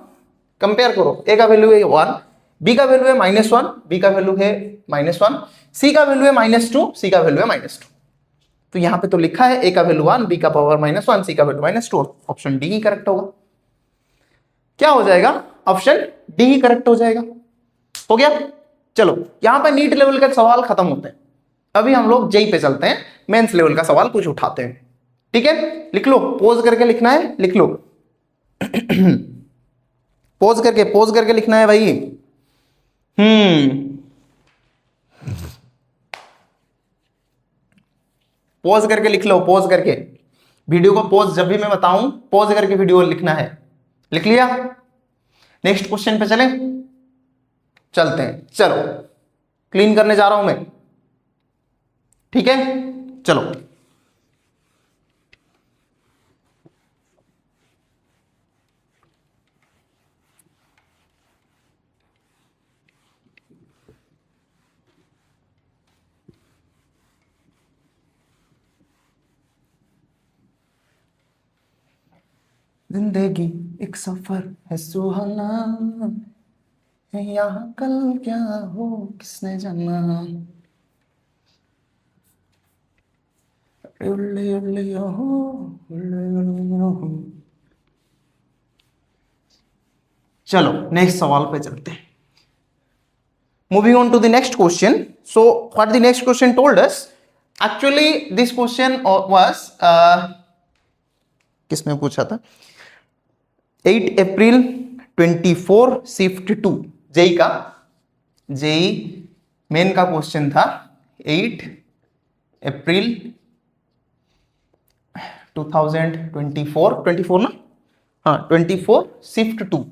कंपेयर करो, a का वैल्यू है 1, बी का वैल्यू है -1, बी का वैल्यू है -1, सी का वैल्यू है -2, सी का वैल्यू है -2। तो यहां पे तो लिखा है ए का वैल्यू 1, बी का पावर -1, सी का वैल्यू -2, ऑप्शन डी ही करेक्ट होगा। क्या हो जाएगा? ऑप्शन डी ही करेक्ट हो जाएगा। हो गया। चलो यहां पे नीट लेवल के सवाल खत्म होते हैं, अभी हम लोग जेई पे चलते हैं, मेंस लेवल का सवाल कुछ उठाते हैं। ठीक है, लिख लो, पोज करके लिखना है, लिख लो पोज करके लिखना है भाई। पोज करके लिख लो, पोज करके वीडियो को पोज, जब भी मैं बताऊं पोज करके वीडियो लिखना है। लिख लिया? नेक्स्ट क्वेश्चन पे चलते हैं। चलो क्लीन करने जा रहा हूं मैं, ठीक है, चलो। जिंदगी एक सफर है सुहाना, यहाँ कल क्या हो किसने जाना। उल्ले उल्ले हो, उल्ले उल्ले हो। चलो नेक्स्ट सवाल पे चलते हैं। Moving on to the next question. So what the next question told us? Actually this question was किसमें पूछा था? 8 अप्रैल 24 शिफ्ट 2 जेई का, जेई मेन का क्वेश्चन था। 8 अप्रैल 2024 ना, हाँ 24 शिफ्ट 2।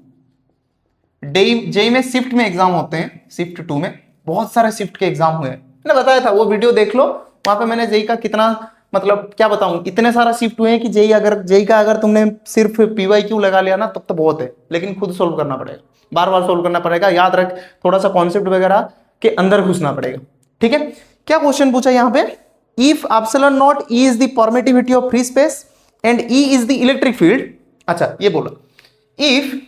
जेई में शिफ्ट में एग्जाम होते हैं, शिफ्ट 2 में बहुत सारे शिफ्ट के एग्जाम हुए हैं, मैंने बताया था, वो वीडियो देख लो, वहां पे मैंने जेई का कितना, मतलब क्या बताऊं, इतने सारा शिफ्ट हुए हैं कि जेई का अगर तुमने सिर्फ पीवाईक्यू लगा लिया ना तब तो बहुत है, लेकिन खुद सोल्व करना पड़ेगा, बार बार सोल्व करना पड़ेगा, याद रख, थोड़ा सा कॉन्सेप्ट वगैरह के अंदर घुसना पड़ेगा। ठीक है, क्या क्वेश्चन पूछा यहाँ पे? If epsilon not E is the permittivity of free space and E is the electric field. अच्छा ये बोला, if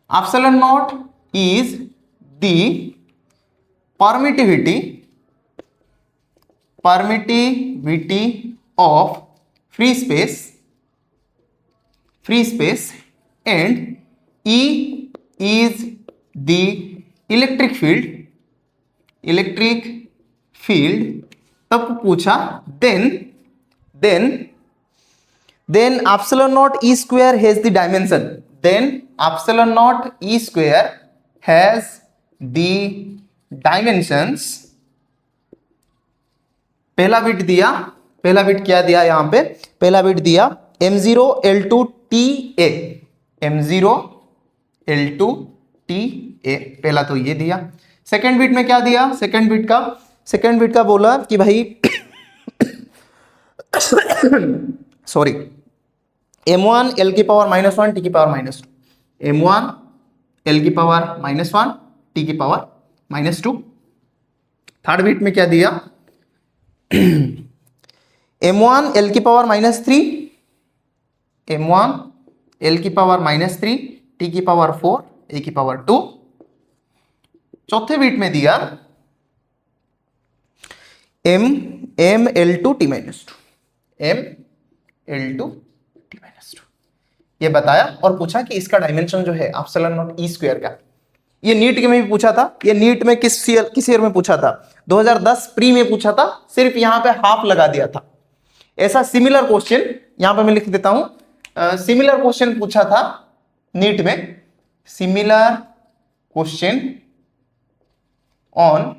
epsilon naught is the permittivity of free space and E is the electric field तब पूछा then epsilon naught E square has the dimension, then epsilon naught E square has the dimensions। पहला बिट दिया, पहला बिट क्या दिया यहां पे? पहला बिट दिया m0 l2 ta, m0 l2 ta, पहला तो ये दिया। सेकंड बिट में क्या दिया? सेकंड बिट का बोला कि भाई सॉरी, m1 l की पावर -1 t की पावर -2, m1 l की पावर -1 t की पावर -2। थर्ड बिट में क्या दिया? m1 l की पावर -3, m1 l की पावर -3 t की पावर 4 a की पावर 2। चौथे बिट में दिया m l2 t -2, m l2 t -2, ये बताया और पूछा कि इसका डायमेंशन जो है एप्सिलॉन नॉट ई स्क्वायर का, ये नीट के में भी पूछा था, ये नीट में किस ईयर में पूछा था? 2010 प्री में पूछा था, सिर्फ यहां पे हाफ लगा दिया था। ऐसा सिमिलर क्वेश्चन यहां पे मैं लिख देता हूं, सिमिलर क्वेश्चन पूछा था नीट में, similar question on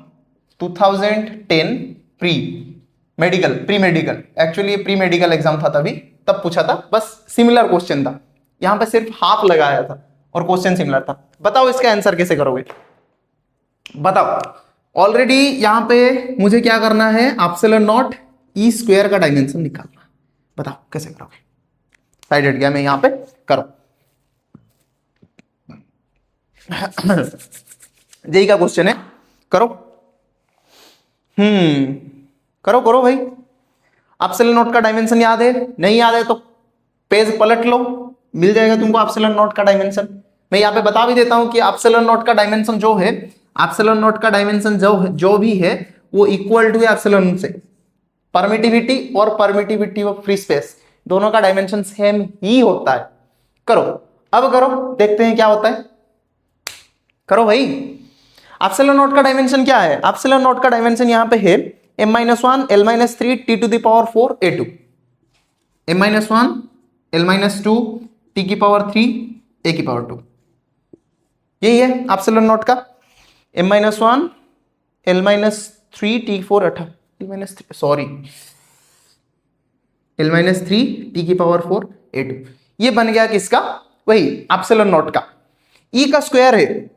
2010 pre medical, actually ये प्री मेडिकल एग्जाम था तभी, तब पूछा था, बस सिमिलर क्वेश्चन था, यहां पे सिर्फ हाफ लगाया था और क्वेश्चन सिमिलर था। बताओ इसका आंसर कैसे करोगे? बताओ। ऑलरेडी यहां पे मुझे क्या करना है? एप्सिलॉन नॉट ई स्क्वायर का डायमेंशन निकालना। बताओ कैसे करोगे? साइड हट गया मैं, यहां पे करो। जेई का क्वेश्चन है, करो। करो भाई। एप्सिलॉन नॉट का डायमेंशन याद है? नहीं याद है तो पेज पलट लो, मिल जाएगा तुमको एप्सिलॉन नॉट का डायमेंशन। मैं यहाँ पे बता भी देता हूं कि एप्सिलॉन नॉट का डायमेंशन जो है, एप्सिलॉन नॉट का डायमेंशन जो भी है वो इक्वल टू एप्सिलॉन से। परमिटिविटी और परमिटिविटी ऑफ फ्री स्पेस दोनों का डायमेंशन सेम ही होता है। करो, अब करो, देखते हैं क्या होता है। करो भाई। एप्सिलॉन नॉट का डायमेंशन क्या है? एप्सिलॉन नॉट का डायमेंशन यहां पे है m-1 l-3 t to the power 4 a2, m-1 l-2 t की पावर 3 a की पावर 2, यही है एप्सिलॉन नॉट का। m-1 l-3 t4 l-3 t की पावर 4 a2, ये बन गया किसका? वही एप्सिलॉन नॉट का। e का स्क्वायर है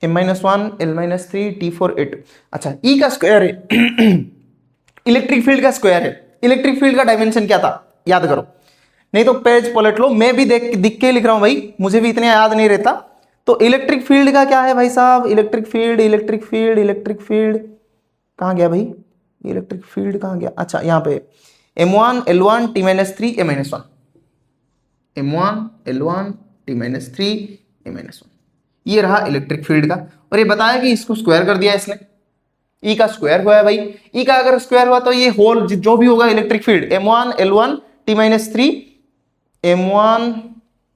m-1 l-3 t4 a2। अच्छा, e का स्क्वायर है इलेक्ट्रिक फील्ड का स्क्वायर है। इलेक्ट्रिक फील्ड का डायमेंशन क्या था याद करो, नहीं तो पेज पलट लो, मैं भी दिख के लिख रहा हूं भाई, मुझे भी इतने याद नहीं रहता। तो इलेक्ट्रिक फील्ड का क्या है भाई साहब? इलेक्ट्रिक फील्ड कहां गया भाई? इलेक्ट्रिक फील्ड कहां गया? अच्छा, यहां पे m1 l1 t-3 a-1, m1 l1 t-3 a-1, ये रहा इलेक्ट्रिक फील्ड का। और ये बताया कि इसको स्क्वायर कर दिया इसने, ई का स्क्वायर हुआ है भाई। ई का अगर स्क्वायर हुआ तो ये होल जो भी होगा electric field m1 l1 t-3 m1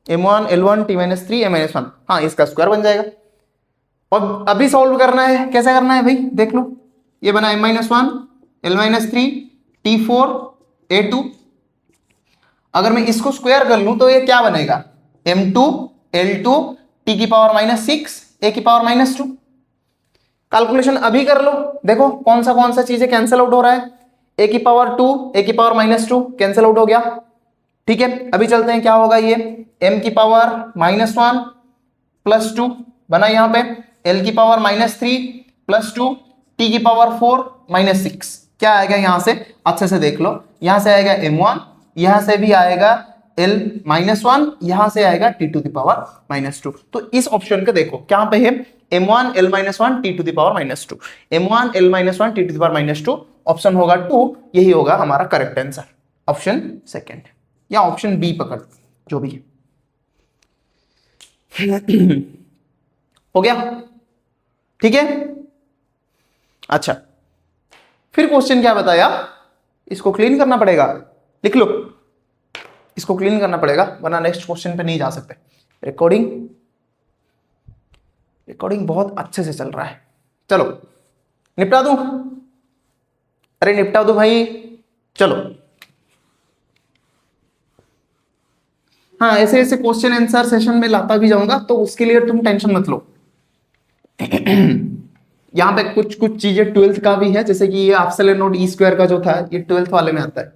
l1 t-3 m-1, हाँ इसका स्क्वायर बन जाएगा। और अभी सॉल्व करना है, कैसे करना है भाई देख लो। ये बना m-1 l-3 t4 a2, अगर मैं इसको स्क्वायर कर लूं तो ये क्या बनेगा? m2 l2 t की पावर -6 a की पावर -2। कैलकुलेशन अभी कर लो, देखो कौन सा चीजें कैंसिल आउट हो रहा है। a की पावर 2 a की पावर -2 कैंसिल आउट हो गया। ठीक है, अभी चलते हैं क्या होगा। ये m की पावर -1 +2 बना यहाँ पे, l की पावर -3 +2 t की पावर 4 -6, क्या आएगा यहाँ से? अच्छे से देख लो, यहाँ से आएगा m1, यहाँ से भी आएगा l-1, यहाँ से आएगा t टू द पावर -2। तो इस ऑप्शन का देखो क्या पे है, m1 l-1 t to the power -2, m1 l-1 t to the power -2, option होगा 2, यही होगा हमारा करेक्ट आंसर, ऑप्शन सेकंड या ऑप्शन बी पकड़ जो भी हो गया। ठीक है, अच्छा फिर क्वेश्चन क्या बताया, इसको क्लीन करना पड़ेगा, लिख लो, इसको क्लीन करना पड़ेगा वरना नेक्स्ट क्वेश्चन पे नहीं जा सकते। रिकॉर्डिंग बहुत अच्छे से चल रहा है, चलो निपटा दूं? अरे निपटा दो भाई, चलो। हाँ, ऐसे ऐसे क्वेश्चन आंसर सेशन में लाता भी जाऊंगा, तो उसके लिए तुम टेंशन मत लो। यहाँ पे कुछ चीजें 12th का भी है, जैसे कि ये एप्सिलॉन नॉट ई स्क्वायर का जो था ये 12th वाले में आता है।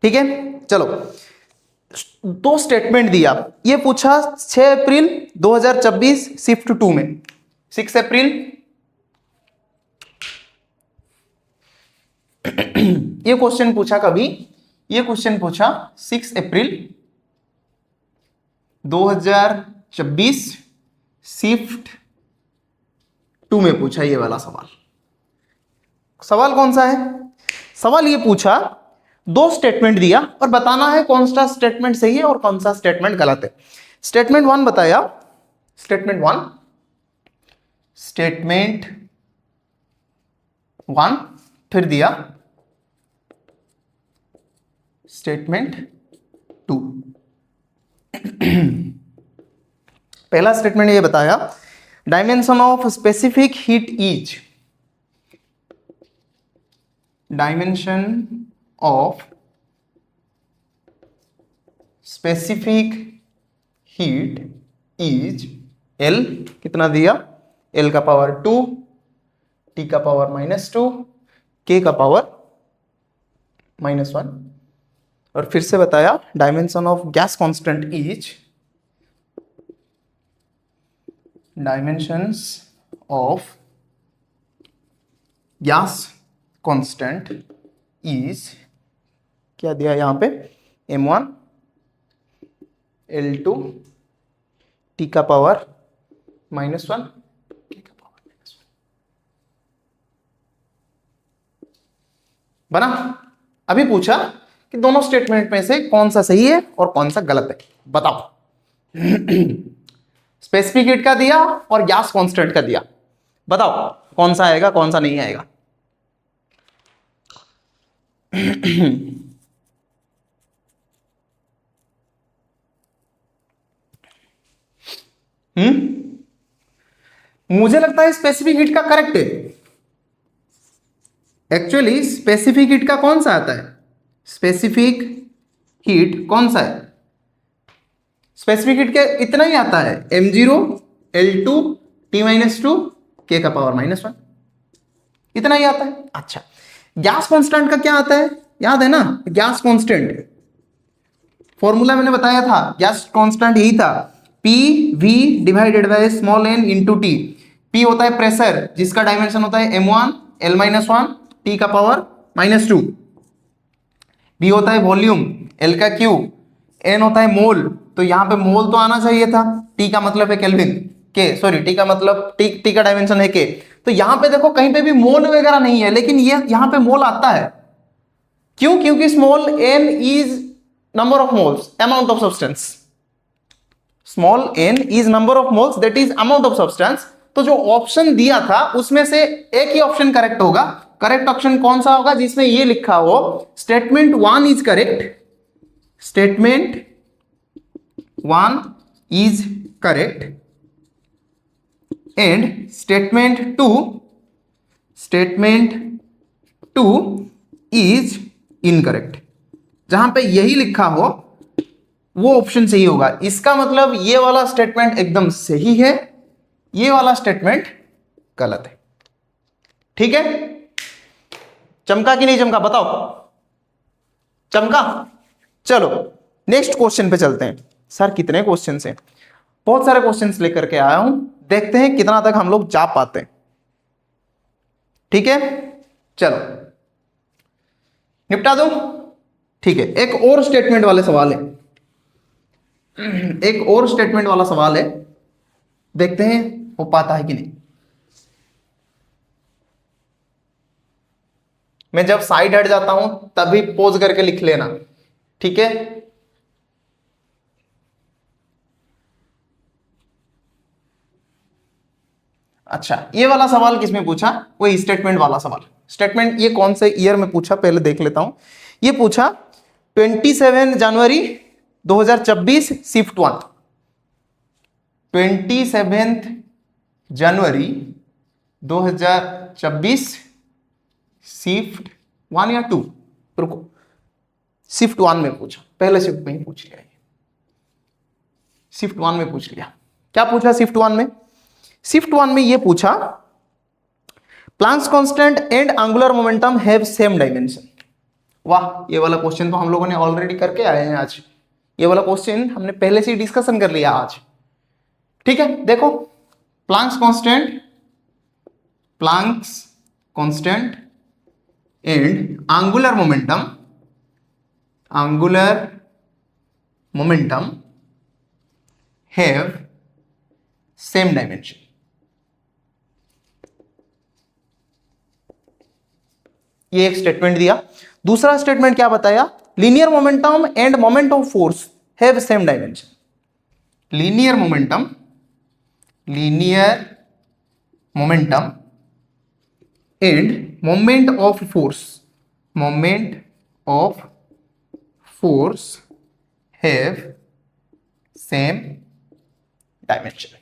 ठीक है, चलो दो स्टेटमेंट दिया, ये पूछा 6 अप्रैल 2024 शिफ्ट 2 में, 6 अप्रैल ये क्वेश्चन पूछा कभी, ये क्वेश्चन पूछा 6 अप्रैल 2026 शिफ्ट 2 में पूछा ये वाला सवाल। सवाल कौन सा है? सवाल ये पूछा, दो स्टेटमेंट दिया और बताना है कौन सा स्टेटमेंट सही है और कौन सा स्टेटमेंट गलत है। स्टेटमेंट 1 बताया, स्टेटमेंट 1 फिर दिया स्टेटमेंट 2। पहला स्टेटमेंट ये बताया, dimension of specific heat is, dimension of specific heat is L, कितना दिया? L का पावर 2, T का पावर -2, K का पावर -1। और फिर से बताया, dimension of gas constant is, dimensions of gas constant is, क्या दिया यहां पे, m1 L2 t का पावर -1 k का पावर -1 बना। अभी पूछा कि दोनों स्टेटमेंट में से कौन सा सही है और कौन सा गलत है, बताओ। स्पेसिफिक हीट का दिया और गैस कांस्टेंट का दिया, बताओ कौन सा आएगा कौन सा नहीं आएगा। मुझे लगता है स्पेसिफिक हीट का करेक्ट है। एक्चुअली स्पेसिफिक हीट का कौन सा आता है, स्पेसिफिक हीट कौन सा है, स्पेसिफिक हीट के इतना ही आता है, m0 L2 t-2 k का पावर -1, इतना ही आता है। अच्छा, गैस कांस्टेंट का क्या आता है, याद है ना, गैस कांस्टेंट फॉर्मूला मैंने बताया था, गैस कांस्टेंट यही था, P V divided by small N into T. पी होता है प्रेशर जिसका डायमेंशन होता है m1 L-1 टी का पावर -2। बी होता है वॉल्यूम, एल का क्यू, एन होता है मोल, तो यहां पे मोल तो आना चाहिए था, टी का मतलब है केल्विन, के सॉरी टी का मतलब टी का डायमेंशन है के, तो यहां पे देखो कहीं पे भी मोल वगैरह नहीं है, लेकिन ये यहां पे मोल आता है, क्यों, क्योंकि small N is number of moles, amount of substance, small N is number of moles that is amount of substance. तो जो ऑप्शन दिया था उसमें से एक ही ऑप्शन करेक्ट होगा। करेक्ट ऑप्शन कौन सा होगा, जिसमें ये लिखा हो statement 1 is correct, statement 1 is correct and statement 2 is incorrect. जहां पे यही लिखा हो वो ऑप्शन सही होगा। इसका मतलब ये वाला स्टेटमेंट एकदम सही है, ये वाला स्टेटमेंट गलत है। ठीक है, चमका कि नहीं चमका, बताओ, चमका। चलो नेक्स्ट क्वेश्चन पे चलते हैं। सर कितने क्वेश्चन हैं, बहुत सारे क्वेश्चंस लेकर के आया हूं, देखते हैं कितना तक हम लोग जा पाते हैं। ठीक है, चलो निपटा दो। ठीक है, एक और स्टेटमेंट वाले सवाल है, एक और स्टेटमेंट वाला सवाल है, देखते हैं हो पाता है कि नहीं। मैं जब साइड हट जाता हूं तभी पोज करके लिख लेना, ठीक है। अच्छा, ये वाला सवाल किसमें पूछा, वही स्टेटमेंट वाला सवाल। स्टेटमेंट ये कौन से ईयर में पूछा, पहले देख लेता हूं। ये पूछा 27 जनवरी 2024 शिफ्ट 1, 27 जनवरी 2024 शिफ्ट 1 या 2, रुको, शिफ्ट 1 में पूछा, पहले शिफ्ट में ही पूछ लिया, शिफ्ट 1 में पूछ लिया। क्या पूछा शिफ्ट 1 में, शिफ्ट 1 में ये पूछा Planck's constant and angular momentum have same dimension. वाह, ये वाला क्वेश्चन तो हम लोगों ने ऑलरेडी करके आए हैं आज, ये वाला क्वेश्चन हमने पहले से ही डिस्कशन कर लिया आज। ठीक है, देखो Planck's constant and angular momentum have same dimension. ये एक स्टेटमेंट दिया। दूसरा स्टेटमेंट क्या बताया, linear momentum end moment of force have same dimension. Linear momentum end moment of force have same dimension.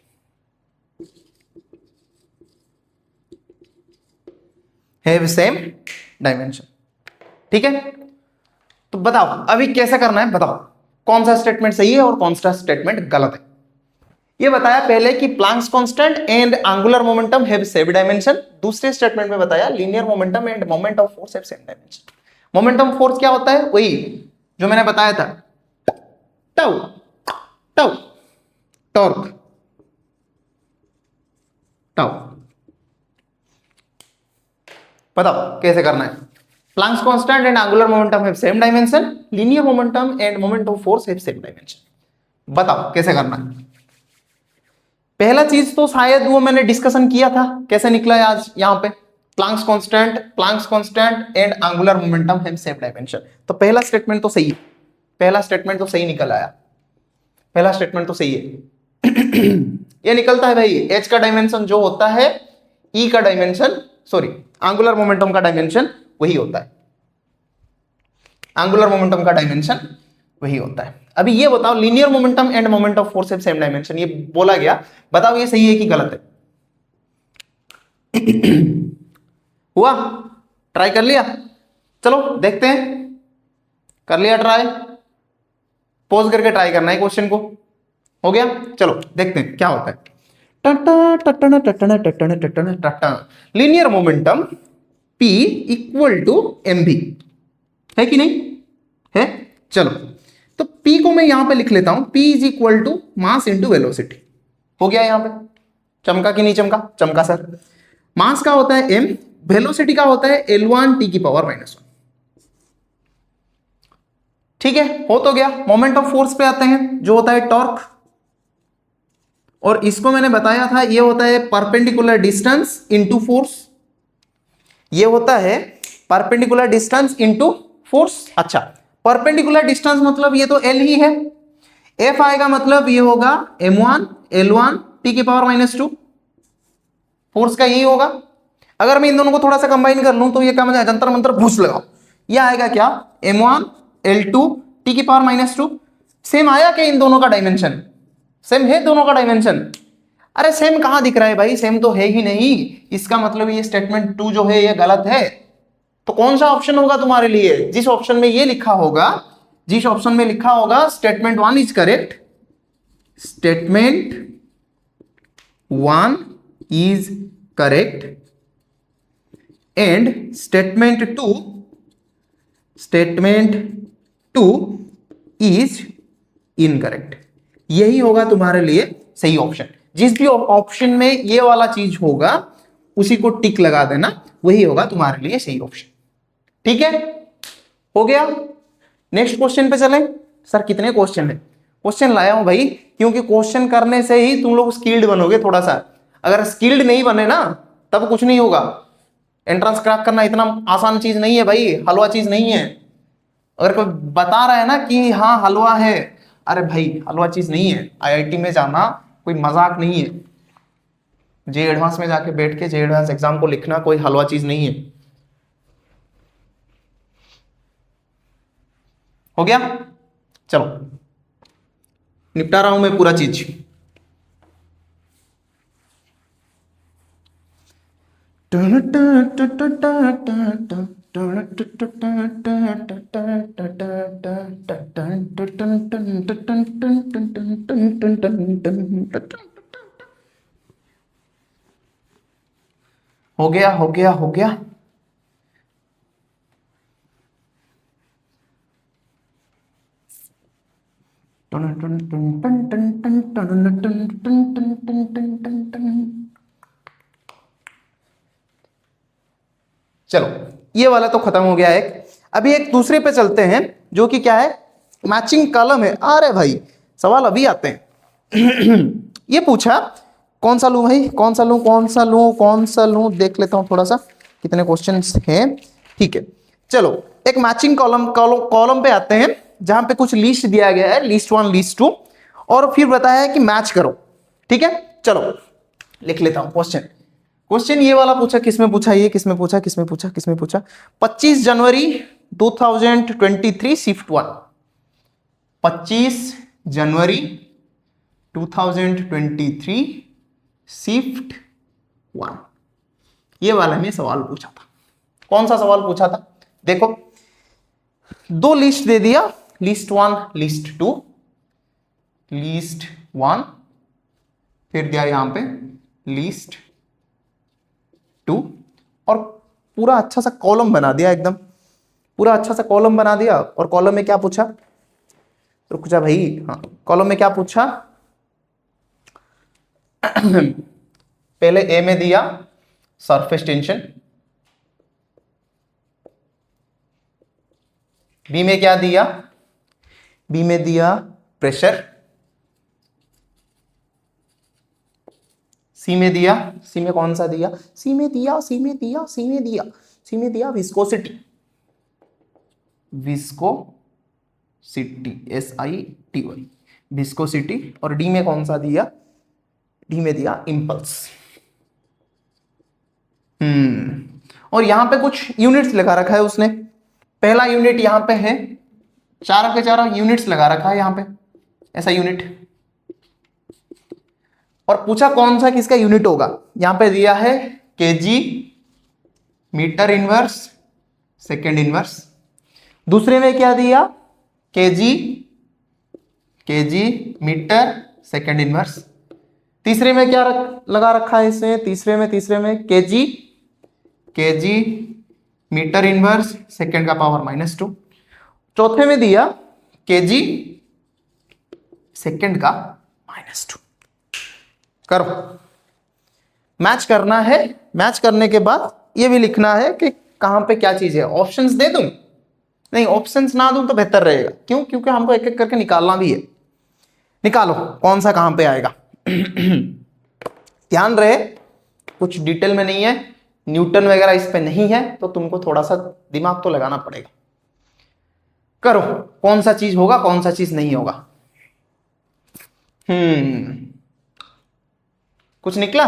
Have same dimension. ठीक है, तो बताओ अभी कैसा करना है, बताओ कौन सा स्टेटमेंट सही है और कौन सा स्टेटमेंट गलत है। ये बताया पहले कि Planck's constant and angular momentum have same dimension. दूसरे स्टेटमेंट में बताया linear momentum end moment of force have same dimension. Momentum of force क्या होता है, वही जो मैंने बताया था, टाउ टॉर्क, टाउ। बताओ कैसे करना है। Planck's constant and angular momentum have same dimension, linear momentum end moment of force have same dimension. बताओ कैसे करना है। पहला चीज तो शायद वो मैंने डिस्कशन किया था, कैसे निकला है आज यहाँ पे, Planck's constant and angular momentum have same dimension. तो पहला स्टेटमेंट तो सही है, पहला स्टेटमेंट तो सही निकल आया, पहला स्टेटमेंट तो सही है। ये निकलता है भाई एच का डायमेंशन जो होता है ई का डायमेंशन, सॉरी एंगुलर मोमेंटम का डायमेंशन वही होता है, एंगुलर मोमेंटम का डायमेंशन वही होता है। अभी ये बताओ linear momentum end moment of force same dimension, ये बोला गया, बताओ ये सही है कि गलत है। हुआ, ट्राई कर लिया, चलो देखते हैं, कर लिया ट्राई, पॉज करके ट्राई करना है क्वेश्चन को, हो गया, चलो देखते हैं क्या होता है। Linear momentum P equal to mv है कि नहीं है, चलो तो P को मैं यहां पे लिख लेता हूं, P is equal to mass into velocity. हो गया यहां पे, चमका कि नहीं चमका, चमका सर। मास का होता है m, वेलोसिटी का होता है L1 t की पावर -1। ठीक है, हो तो गया। मोमेंट ऑफ फोर्स पे आते हैं जो होता है टॉर्क, और इसको मैंने बताया था ये होता है परपेंडिकुलर डिस्टेंस इनटू फोर्स, ये होता है परपेंडिकुलर डिस्टेंस इनटू फोर्स। अच्छा, परपेंडिकुलर डिस्टेंस मतलब ये तो L ही है, F आएगा मतलब ये होगा m1 L1 t की पावर -2, फोर्स का यही होगा। अगर मैं इन दोनों को थोड़ा सा कंबाइन कर लूं तो ये क्या, मुझे जंतर मंतर घूस लगाओ, ये आएगा क्या m1 L2 t की पावर -2। सेम आया क्या इन दोनों का डायमेंशन, सेम है दोनों का डायमेंशन। अरे सेम कहां दिख रहा है भाई, सेम तो है ही नहीं, इसका मतलब ये स्टेटमेंट 2 जो है ये गलत है। तो कौन सा ऑप्शन होगा तुम्हारे लिए, जिस ऑप्शन में ये लिखा होगा, जिस ऑप्शन में लिखा होगा statement 1 is correct, statement 1 is correct and statement 2 is incorrect, यही होगा तुम्हारे लिए सही ऑप्शन। जिस भी ऑप्शन में ये वाला चीज होगा उसी को टिक लगा देना, वही होगा तुम्हारे लिए सही ऑप्शन। ठीक है, हो गया। नेक्स्ट क्वेश्चन पे चलें। सर कितने क्वेश्चन है, क्वेश्चन लाया हूं भाई क्योंकि क्वेश्चन करने से ही तुम लोग स्किल्ड बनोगे थोड़ा सा, अगर स्किल्ड नहीं बने ना तब कुछ नहीं होगा। एंट्रेंस क्रैक करना इतना आसान चीज नहीं है भाई, हलवा चीज नहीं है। अगर कोई बता रहा है ना कि हाँ हलवा है, अरे भाई हलवा चीज नहीं है। आईआईटी में जाना कोई मजाक नहीं है, जे एडवांस में जाके बैठ के जे एडवांस एग्जाम को लिखना कोई हलवा चीज नहीं है। हो गया, चलो निपटा रहा हूं मैं पूरा चीज। हो गया हो गया हो गया, चलो ये वाला तो खत्म हो गया एक। अभी एक दूसरे पे चलते हैं जो कि क्या है, मैचिंग कॉलम है। अरे भाई सवाल अभी आते हैं। ये पूछा कौन सा लूं भाई, कौन सा लूं कौन सा लूं कौन सा लूं, देख लेता हूं थोड़ा सा कितने क्वेश्चंस हैं। ठीक है, चलो एक मैचिंग कॉलम पे आते हैं जहां पे कुछ लिस्ट दिया गया है, लिस्ट 1 लिस्ट 2, और फिर बताया है कि मैच करो। ठीक है, चलो लिख लेता हूं क्वेश्चन ये वाला पूछा, किसमें पूछा, ये किसमें पूछा, किसमें पूछा, किसमें पूछा, 25 जनवरी 2023 शिफ्ट 1, 25 जनवरी 2023 शिफ्ट 1, ये वाला में सवाल पूछा था। कौन सा सवाल पूछा था, देखो 2 लिस्ट दे दिया, लिस्ट 1 लिस्ट 2, लिस्ट 1 फिर दिया यहां पे लिस्ट 2, और पूरा अच्छा सा कॉलम बना दिया, एकदम पूरा अच्छा सा कॉलम बना दिया। और कॉलम में क्या पूछा, रुक जा भाई, हाँ कॉलम में क्या पूछा, पहले ए में दिया सरफेस टेंशन, बी में क्या दिया, बी में दिया प्रेशर, सी में दिया, सी में कौन सा दिया, सी में दिया, सी में दिया, सी में दिया, सी में दिया विस्कोसिटी, विस्कोसिटी SITY विस्कोसिटी, और डी में कौन सा दिया, डी में दिया इंपल्स। और यहां पे कुछ यूनिट्स लगा रखा है उसने। पहला यूनिट यहां पे है, चारों के चारों यूनिट्स लगा रखा है यहां पे, ऐसा यूनिट, और पूछा कौन सा किसका यूनिट होगा। यहां पे दिया है KG metre inverse second inverse, दूसरे में क्या दिया केजी मीटर सेकेंड इनवर्स, तीसरे में क्या लगा रखा है इसने, तीसरे में केजी मीटर इनवर्स सेकेंड का पावर -2, चौथे में दिया केजी सेकेंड का -2। करो, मैच करना है, मैच करने के बाद ये भी लिखना है कि कहां पे क्या चीज है। ऑप्शंस दे दूं, नहीं ऑप्शंस ना दूं तो बेहतर रहेगा, क्यों, क्योंकि हमको एक एक करके निकालना भी है। निकालो कौन सा कहां पे आएगा। ध्यान रहे कुछ डिटेल में नहीं है, न्यूटन वगैरह इस पे नहीं है, तो तुमको थोड़ा सा दिमाग तो लगाना पड़ेगा। करो कौन सा चीज होगा कौन सा चीज नहीं होगा। कुछ निकला,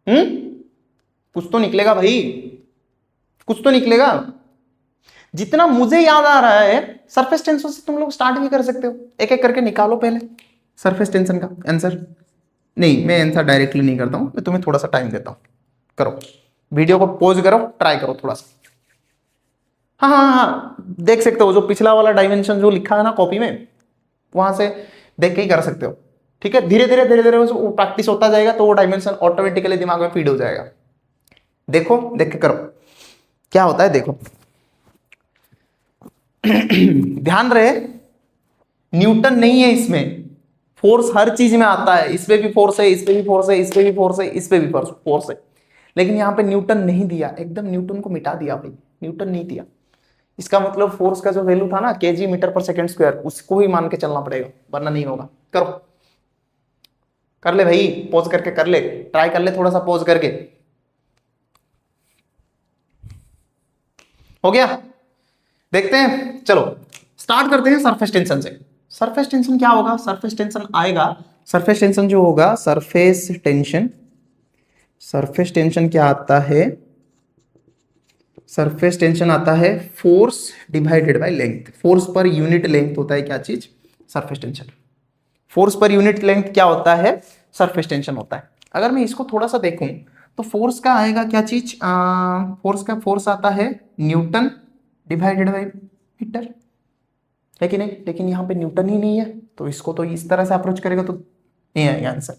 कुछ तो निकलेगा भाई, कुछ तो निकलेगा। जितना मुझे याद आ रहा है सरफेस टेंशन से तुम लोग स्टार्ट भी कर सकते हो, एक एक करके निकालो पहले सरफेस टेंशन का आंसर। नहीं मैं आंसर डायरेक्टली नहीं करता हूं, मैं तुम्हें थोड़ा सा टाइम देता हूं। करो, वीडियो को पॉज करो, ट्राई करो थोड़ा सा। हाँ, देख सकते हो जो पिछला वाला डायमेंशन जो लिखा है ना कॉपी में, वहां से देख के ही कर सकते हो। ठीक है, धीरे धीरे वो प्रैक्टिस होता जाएगा तो वो डायमेंशन ऑटोमेटिकली दिमाग में फीड हो जाएगा। देखो, देख के करो क्या होता है, देखो। ध्यान रहे न्यूटन नहीं है इसमें, फोर्स हर चीज में आता है, इस पे भी फोर्स है, इस पे भी फोर्स है, इस पे भी फोर्स है, इस पे भी फोर्स है, लेकिन यहाँ पे न्यूटन नहीं दिया, एकदम न्यूटन को मिटा दिया भाई, न्यूटन नहीं दिया। इसका मतलब फोर्स का जो वैल्यू था ना केजी मीटर पर सेकंड स्क्वायर, उसको ही मान के चलना पड़ेगा, वरना नहीं होगा। करो, कर ले भाई, पॉज करके कर ले, ट्राई कर ले थोड़ा सा पॉज करके। हो गया, देखते हैं, चलो स्टार्ट करते हैं सरफेस टेंशन से। सरफेस टेंशन क्या होगा, सरफेस टेंशन आएगा, सरफेस टेंशन जो होगा, सरफेस टेंशन क्या आता है, सरफेस टेंशन आता है force divided by length. Force per unit length होता है क्या चीज, surface tension. Force per unit length क्या होता है, सरफेस टेंशन होता है। अगर मैं इसको थोड़ा सा देखूं तो फोर्स का आएगा क्या चीज, फोर्स आता है न्यूटन डिवाइडेड बाय मीटर, है कि नहीं। लेकिन यहाँ पे न्यूटन ही नहीं है, तो इसको तो इस तरह से अप्रोच करेगा तो नहीं आएगा आंसर।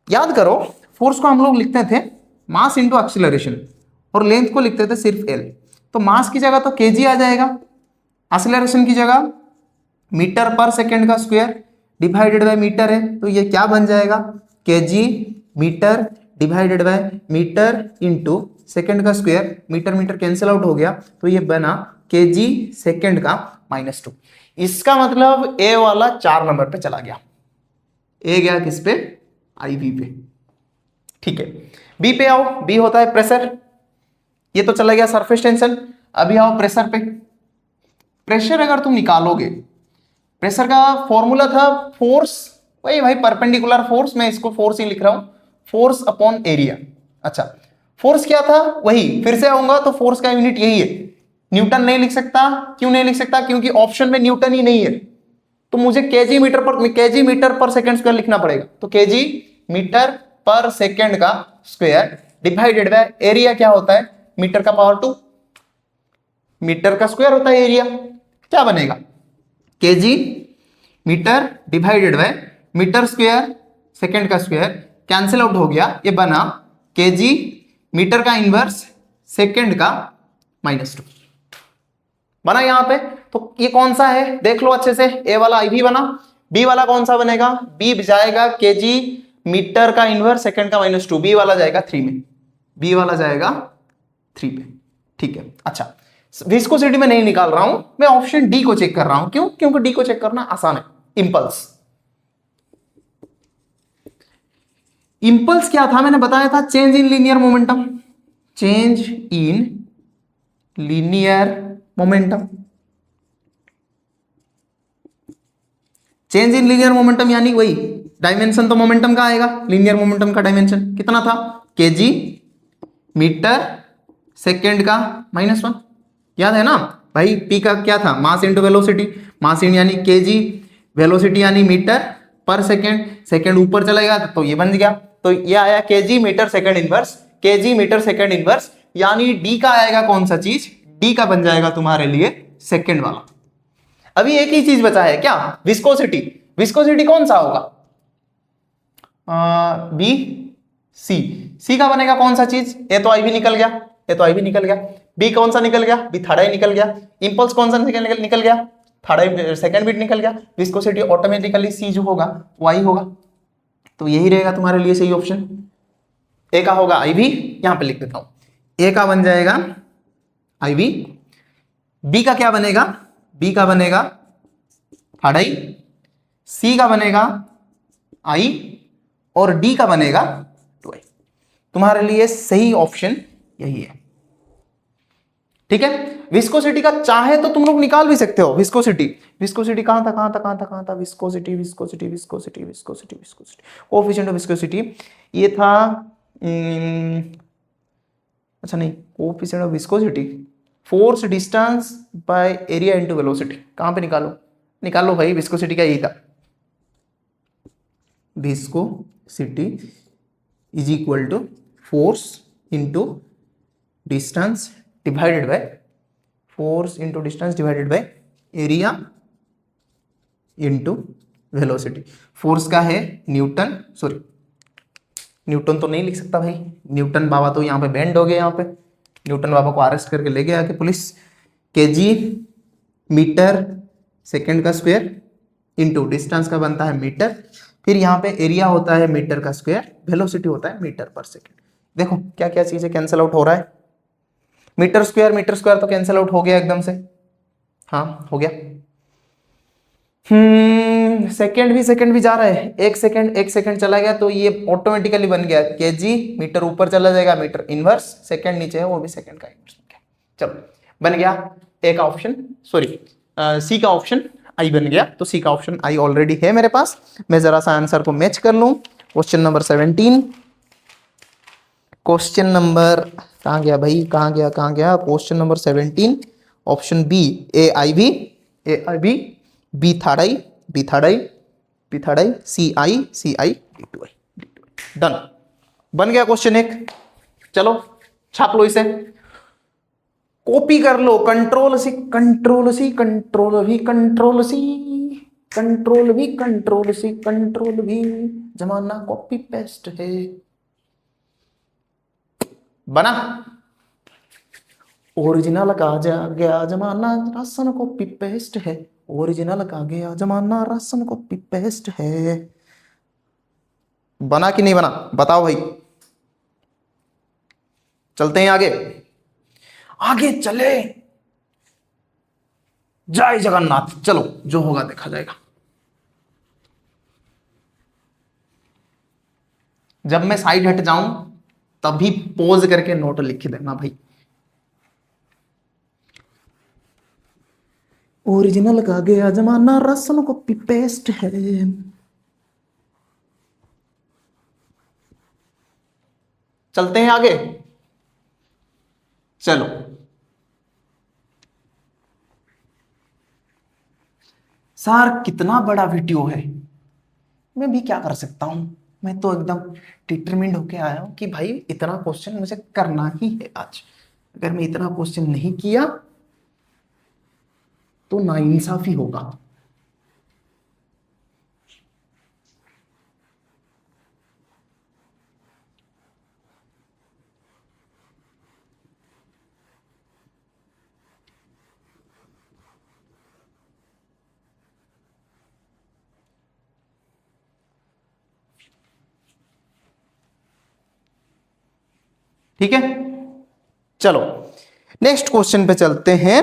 याद करो फोर्स को हम लोग लिखते थे मास इंटू एक्सीलरेशन, और लेंथ को लिखते थे सिर्फ एल। तो मास की जगह तो केजी आ जाएगा, एक्सीलरेशन की जगह मीटर पर सेकेंड का स्क्वायर डिवाइडेड बाय मीटर है, तो ये क्या बन जाएगा, KG metre divided by metre into second का square, metre metre cancel out हो गया, तो ये बना केजी सेकेंड का -2। इसका मतलब ए वाला 4 नंबर पे चला गया, ए गया किस पे, IV पे। ठीक है, बी पे आओ, बी होता है प्रेशर, ये तो चला गया सरफेस टेंशन। अभी आओ प्रेशर पे। प्रेशर अगर तुम निकालोगे, प्रेशर का फॉर्मूला था फोर्स, वही भाई परपेंडिकुलर फोर्स, मैं इसको फोर्स ही लिख रहा हूं, फोर्स अपॉन एरिया। अच्छा, फोर्स क्या था, वही फिर से आऊंगा तो फोर्स का यूनिट यही है, न्यूटन नहीं लिख सकता। क्यों नहीं लिख सकता, क्योंकि ऑप्शन में न्यूटन ही नहीं है, तो मुझे केजी मीटर पर सेकंड स्क्वायर लिखना पड़ेगा। तो केजी मीटर पर सेकंड का स्क्वायर डिवाइडेड बाय एरिया क्या होता है, मीटर का पावर 2, मीटर का स्क्वायर होता है एरिया, क्या बनेगा, KG metre divided by metre square second का स्क्वायर, कैंसिल आउट हो गया, ये बना केजी मीटर का इनवर्स सेकंड का -2 बना यहां पे। तो ये कौन सा है देख लो अच्छे से, ए वाला IV बना, बी वाला कौन सा बनेगा, बी जाएगा केजी मीटर का इनवर्स सेकंड का -2, बी वाला जाएगा 3 में, बी वाला जाएगा 3 पे। ठीक है, अच्छा विस्कोसिटी में नहीं निकाल रहा हूं, मैं ऑप्शन डी को चेक कर रहा हूं। क्यों? क्योंकि डी को चेक करना आसान है। इंपल्स, इंपल्स क्या था? मैंने बताया था change in linear momentum, change in linear momentum. Change in linear momentum यानी वही डायमेंशन तो मोमेंटम का आएगा, लीनियर मोमेंटम का डायमेंशन कितना था? केजी मीटर सेकेंड का -1। याद है ना भाई? पी का क्या था? मास इंटू वेलोसिटी, मास इन यानी केजी, वेलोसिटी यानी मीटर पर सेकेंड, सेकेंड ऊपर चलेगा तो ये बन गया, तो ये आया KG metre second inverse, KG metre second inverse, यानी डी का आएगा कौन सा चीज? डी का बन जाएगा तुम्हारे लिए सेकेंड वाला। अभी एक ही चीज बचा है क्या? विस्कोसिटी। विस्कोसिटी कौन सा होगा? B C. सी का बनेगा कौन सा चीज? ए तो आई भी निकल गया, ए तो आई भी निकल गया। बी कौन सा निकल गया? बी थर्ड आई निकल गया। इंपल्स कौन सा निकल गया? थर्ड आई सेकंड बीट निकल गया। विस्कोसिटी ऑटोमेटिकली सी जो होगा वो आई होगा, तो यही रहेगा तुम्हारे लिए सही ऑप्शन। ए का होगा आई भी, यहां पे लिख देता हूं। ए का बन जाएगा आई भी, बी का क्या बनेगा? बी का बनेगा थर्ड आई, सी का बनेगा आई, और डी का बनेगा 2i। तुम्हारे लिए सही ऑप्शन यही है। ठीक है। विस्कोसिटी का चाहे तो तुम लोग निकाल भी सकते हो। विस्कोसिटी, विस्कोसिटी कहां था? कहां था? कहां था? कहां था? Viscosity, viscosity, viscosity, viscosity, viscosity, coefficient of viscosity ये था। अच्छा नहीं, coefficient of viscosity force distance by area into velocity. कहां पे निकालो? निकालो भाई, विस्कोसिटी का यही था। Viscosity is equal to force into distance divided by, force into distance divided by area into velocity. Force का है न्यूटन, सॉरी न्यूटन तो नहीं लिख सकता भाई, न्यूटन बाबा तो यहाँ पे बैंड हो गए, यहाँ पे न्यूटन बाबा को अरेस्ट करके ले गया कि पुलिस। केजी मीटर सेकेंड का स्क्वायर इंटू डिस्टेंस का बनता है मीटर, फिर यहाँ पे एरिया होता है मीटर का स्क्वायर, वेलोसिटी होता है मीटर पर सेकेंड। देखो क्या क्या चीजें कैंसिल आउट हो रहा है। मीटर स्क्वायर तो कैंसिल आउट हो गया एकदम से, हाँ हो गया। सेकंड भी जा रहा है, एक सेकंड चला गया तो ये ऑटोमेटिकली बन गया केजी, मीटर ऊपर चला जाएगा मीटर इनवर्स, सेकंड नीचे है वो भी सेकंड का इनवर्स बन गया। चलो बन गया ए का ऑप्शन, सॉरी सी का ऑप्शन आई बन गया। तो सी का ऑप्शन आई ऑलरेडी है मेरे पास। मैं जरा सा आंसर को मैच कर लूं। क्वेश्चन नंबर 17, क्वेश्चन नंबर कहाँ गया भाई, कहाँ गया? Question number 17 option B A I B, B third I, C I D two I. Done, बन गया क्वेश्चन एक। चलो छाप लो इसे, कॉपी कर लो। कंट्रोल सी, कंट्रोल सी, कंट्रोल भी, कंट्रोल सी, कंट्रोल भी, कंट्रोल सी, कंट्रोल भी, जमाना कॉपी पेस्ट है। बना ओरिजिनल का जा गया जमाना, राशन कॉपी पेस्ट है। ओरिजिनल का गया जमाना, राशन कॉपी पेस्ट है। बना कि नहीं बना? बताओ भाई। चलते हैं आगे, आगे चले। जय जगन्नाथ। चलो जो होगा देखा जाएगा। जब मैं साइड हट जाऊं तभी पोज करके नोट लिख देना भाई। ओरिजिनल का गया जमाना, राशन कॉपी पेस्ट है। चलते हैं आगे। चलो सर कितना बड़ा वीडियो है, मैं भी क्या कर सकता हूं। मैं तो एकदम डिटरमिन्ड होके आया हूं कि भाई इतना क्वेश्चन मुझे करना ही है आज। अगर मैं इतना क्वेश्चन नहीं किया तो नाइंसाफी होगा। ठीक है, चलो नेक्स्ट क्वेश्चन पे चलते हैं।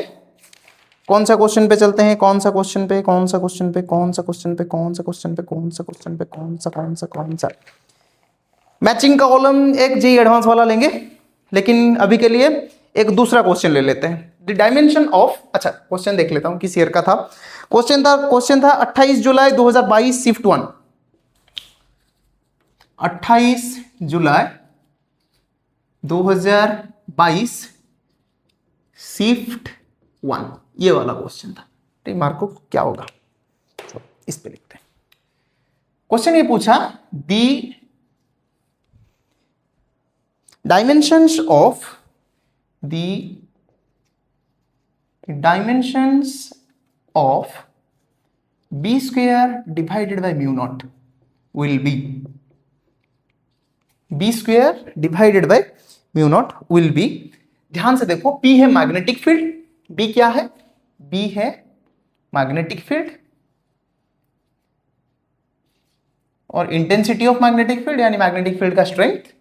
कौन सा क्वेश्चन पे चलते हैं? कौन सा क्वेश्चन पे? कौन सा क्वेश्चन पे? कौन सा क्वेश्चन पे? कौन सा क्वेश्चन पे? कौन सा क्वेश्चन पे? कौन सा मैचिंग का कॉलम एक जी एडवांस वाला लेंगे, लेकिन अभी के लिए एक दूसरा क्वेश्चन ले लेते हैं। द डायमेंशन ऑफ, अच्छा क्वेश्चन देख लेता हूं किस ईयर का था। क्वेश्चन था 28 जुलाई 2022 शिफ्ट 1। 28 जुलाई 2022 शिफ्ट 1, ये वाला क्वेश्चन था। ठीक, मार्क को क्या होगा इस पे लिखते हैं। क्वेश्चन ये पूछा दी dimensions of b square divided by mu naught will be, b square divided by mu naught will be, ध्यान से देखो, p है मैग्नेटिक फील्ड, b क्या है? b है मैग्नेटिक फील्ड, और इंटेंसिटी ऑफ मैग्नेटिक फील्ड यानी मैग्नेटिक फील्ड का स्ट्रेंथ।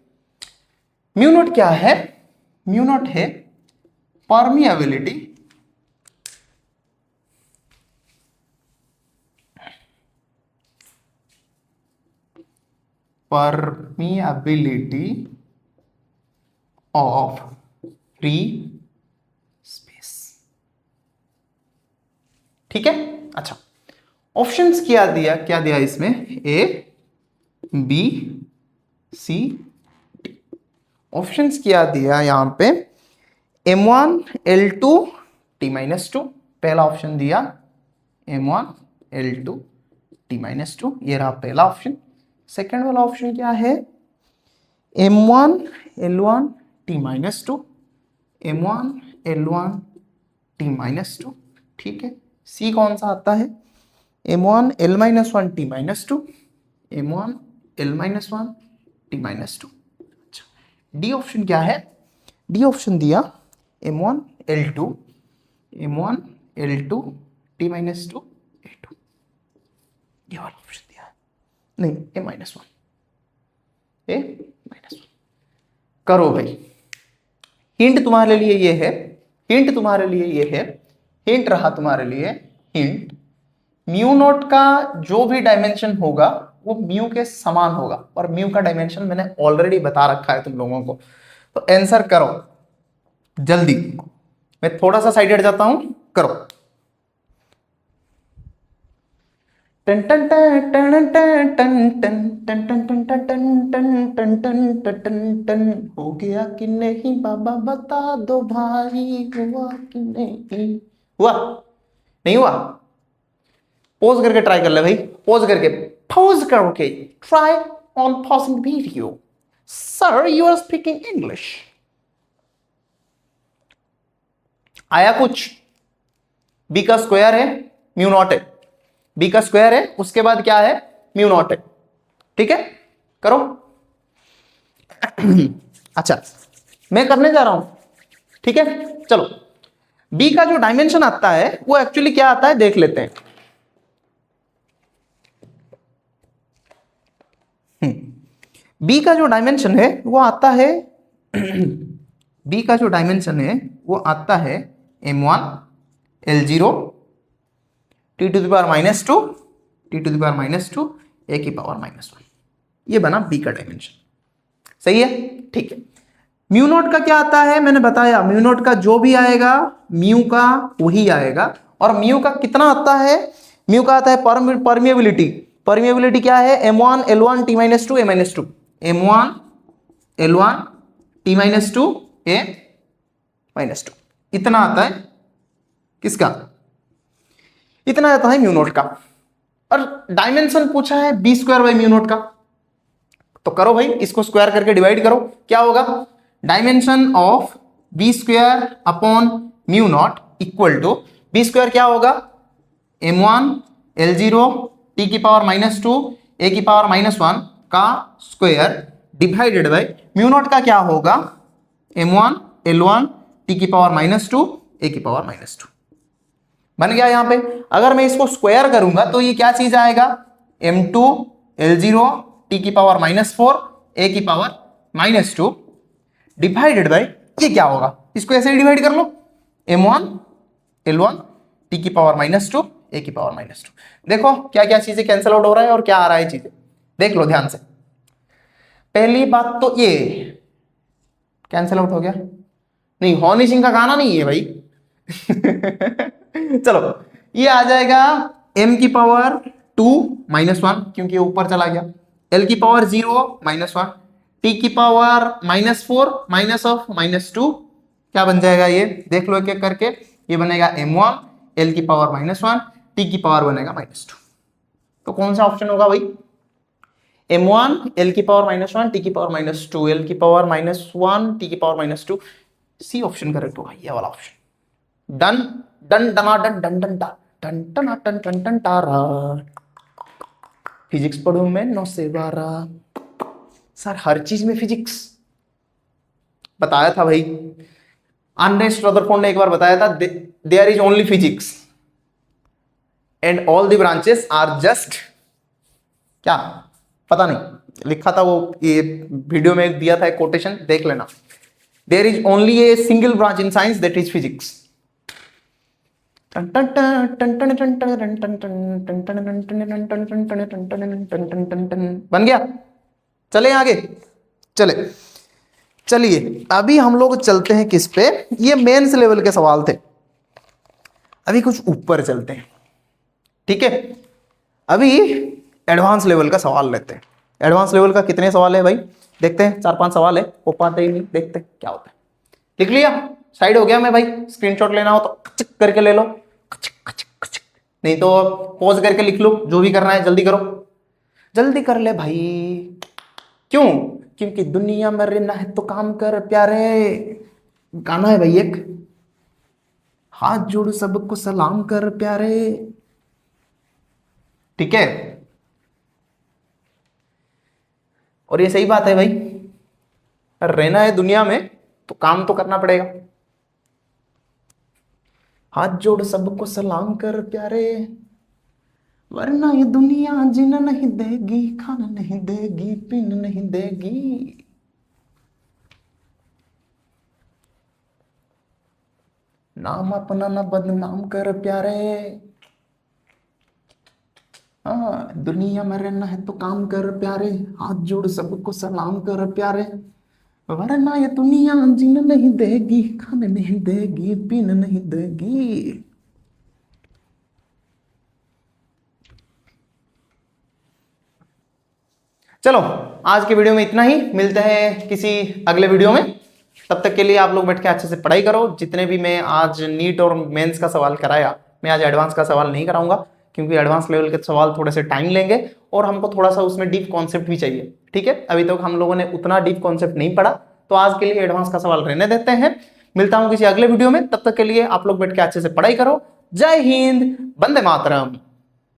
म्यू नॉट क्या है? म्यू नॉट है परमिएबिलिटी, ऑफ फ्री स्पेस। ठीक है, अच्छा ऑप्शंस क्या दिया इसमें? ए बी सी, ऑप्शंस क्या दिया यहां पे? M1 L2 T-2, पहला ऑप्शन दिया M1 L2 T-2, ये रहा पहला ऑप्शन। सेकंड वाला ऑप्शन क्या है? M1 L1 T-2, M1 L1 T-2। ठीक है, सी कौन सा आता है? M1 L-1 T-2, M1 L-1 T-2। D option क्या है? डी ऑप्शन दिया M1 L2 T-2 A2, ये वाला ऑप्शन दिया है। नहीं, A-1 करो भाई। हिंट तुम्हारे लिए ये है, हिंट रहा तुम्हारे लिए हिंट। म्यू नॉट का जो भी डायमेंशन होगा वो म्यू के समान होगा, और म्यू का डायमेंशन मैंने ऑलरेडी बता रखा है तुम लोगों को। तो आंसर करो जल्दी, मैं थोड़ा सा साइड हट जाता हूं, करो। टन टन टन टन टन टन टन टन टन टन टन टन टन टन टन, हो गया कि नहीं बाबा बता दो भाई, हुआ कि नहीं? हुआ नहीं हुआ? पॉज करके ट्राई कर ले भाई, पॉज करके try on pausing video. Sir you are speaking English. आया कुछ? बी का स्क्वायर है, म्यू नॉट है, बी का स्क्वायर है, उसके बाद क्या है? म्यू नॉट है। ठीक है, करो। अच्छा मैं करने जा रहा हूं, ठीक है चलो। बी का जो डायमेंशन आता है वो एक्चुअली क्या आता है देख लेते हैं। बी का जो डायमेंशन है वो आता है बी का जो डायमेंशन है वो आता है M1 L0 T to the power -2 T to the power -2 A की पावर -1। ये बना बी का डायमेंशन, सही है? ठीक है। म्यू नॉट का क्या आता है? मैंने बताया म्यू नॉट का जो भी आएगा म्यू का वही आएगा। और म्यू का कितना आता है? म्यू का आता है परमिएबिलिटी। परमिएबिलिटी क्या है? M1 L1 T-2 A-2, M1 L1 T-2 A-2, इतना आता है किसका? इतना आता है म्यू नॉट का। और डायमेंशन पूछा है B square by mu not का, तो करो भाई, इसको स्क्वायर करके डिवाइड करो, क्या होगा? Dimension of B square upon mu not equal to, B square क्या होगा? M1 L0 T की पावर -2 A की पावर -1 का square divided by mu not का क्या होगा? M1 L1 T की पावर -2 A की पावर -2 बन गया। यहां पे अगर मैं इसको स्क्वायर करूंगा तो ये क्या चीज आएगा? M2 L0 T की पावर -4 A की पावर -2 डिवाइडेड बाय ये क्या होगा, इसको ऐसे ही डिवाइड कर लो, m1 l1 t की पावर -2 a की पावर -2। देखो क्या क्या चीजें कैंसिल आउट हो रहा है और क्या आ रहा है चीजें, देख लो ध्यान से। पहली बात तो ये कैंसिल आउट हो गया, नहीं हनी सिंह का गाना नहीं है भाई चलो ये आ जाएगा m की पावर 2 -1 क्योंकि ये ऊपर चला गया, l की पावर 0 -1, t की पावर -4 माइनस ऑफ -2, क्या बन जाएगा ये देख लो एक एक करके, ये बनेगा m1 l की पावर -1 t की पावर बनेगा -2। तो कौन सा ऑप्शन होगा भाई, m1 l की पावर -1 t की पावर -2 l की पावर -1 t की पावर -2, सी ऑप्शन करेक्ट होगा, ये वाला ऑप्शन। डन डन डना डन डन डन डन डन डन डन डन तारा, फिजिक्स पढ़ूं मैं 9 से 12 सर, हर चीज में फिजिक्स बताया था भाई, अर्नेस्ट रदरफोर्ड ने एक बार बताया था, there is only physics and all the branches are just, क्या पता नहीं लिखा था वो, ये वीडियो में दिया था एक कोटेशन, देख लेना, there is only a single branch in science that is physics. बन गया, चले आगे, चले चलिए अभी हम लोग चलते हैं किस पे, ये मेंस लेवल के सवाल थे, अभी कुछ ऊपर चलते हैं, ठीक है। अभी एडवांस लेवल का सवाल लेते हैं। एडवांस लेवल का कितने सवाल है भाई, देखते हैं, 4-5 सवाल है, वो पाते ही नहीं, देखते हैं क्या होता है। लिख लिया, साइड हो गया मैं भाई, स्क्रीनशॉट लेना हो तो कचक करके ले लो, कचक कचक कचक, नहीं तो पॉज करके लिख लो, जो भी करना है जल्दी करो, जल्दी कर ले भाई, क्यों, क्योंकि दुनिया में रहना है तो काम कर प्यारे, गाना है भाई एक, हाथ जोड़ सबको सलाम कर प्यारे, ठीक है। और ये सही बात है भाई, रहना है दुनिया में तो काम तो करना पड़ेगा, हाथ जोड़ सबको सलाम कर प्यारे, वरना ये दुनिया जीना नहीं देगी, खाना नहीं देगी, पीना नहीं देगी। नाम अपना ना बदनाम कर प्यारे, हाँ दुनिया में रहना है तो काम कर प्यारे, हाथ जोड़ सबको सलाम कर प्यारे, वरना ये दुनिया जीने नहीं देगी, खाने नहीं देगी, पीने नहीं देगी। चलो आज के वीडियो में इतना ही, मिलते हैं किसी अगले वीडियो में, तब तक के लिए आप लोग बैठ के अच्छे से पढ़ाई करो। जितने भी मैं आज नीट और मेंस का सवाल कराया, मैं आज एडवांस का सवाल नहीं कराऊंगा, क्योंकि एडवांस लेवल के सवाल थोड़े से टाइम लेंगे और हमको थोड़ा सा उसमें डीप कॉन्सेप्ट भी चाहिए, ठीक है। अभी तक हम लोगों ने उतना डीप कॉन्सेप्ट नहीं पढ़ा, तो आज के लिए एडवांस का सवाल रहने देते हैं। मिलता हूं किसी अगले वीडियो में, तब तक के लिए आप लोग बैठ के अच्छे से पढ़ाई करो। जय हिंद, वंदे मातरम।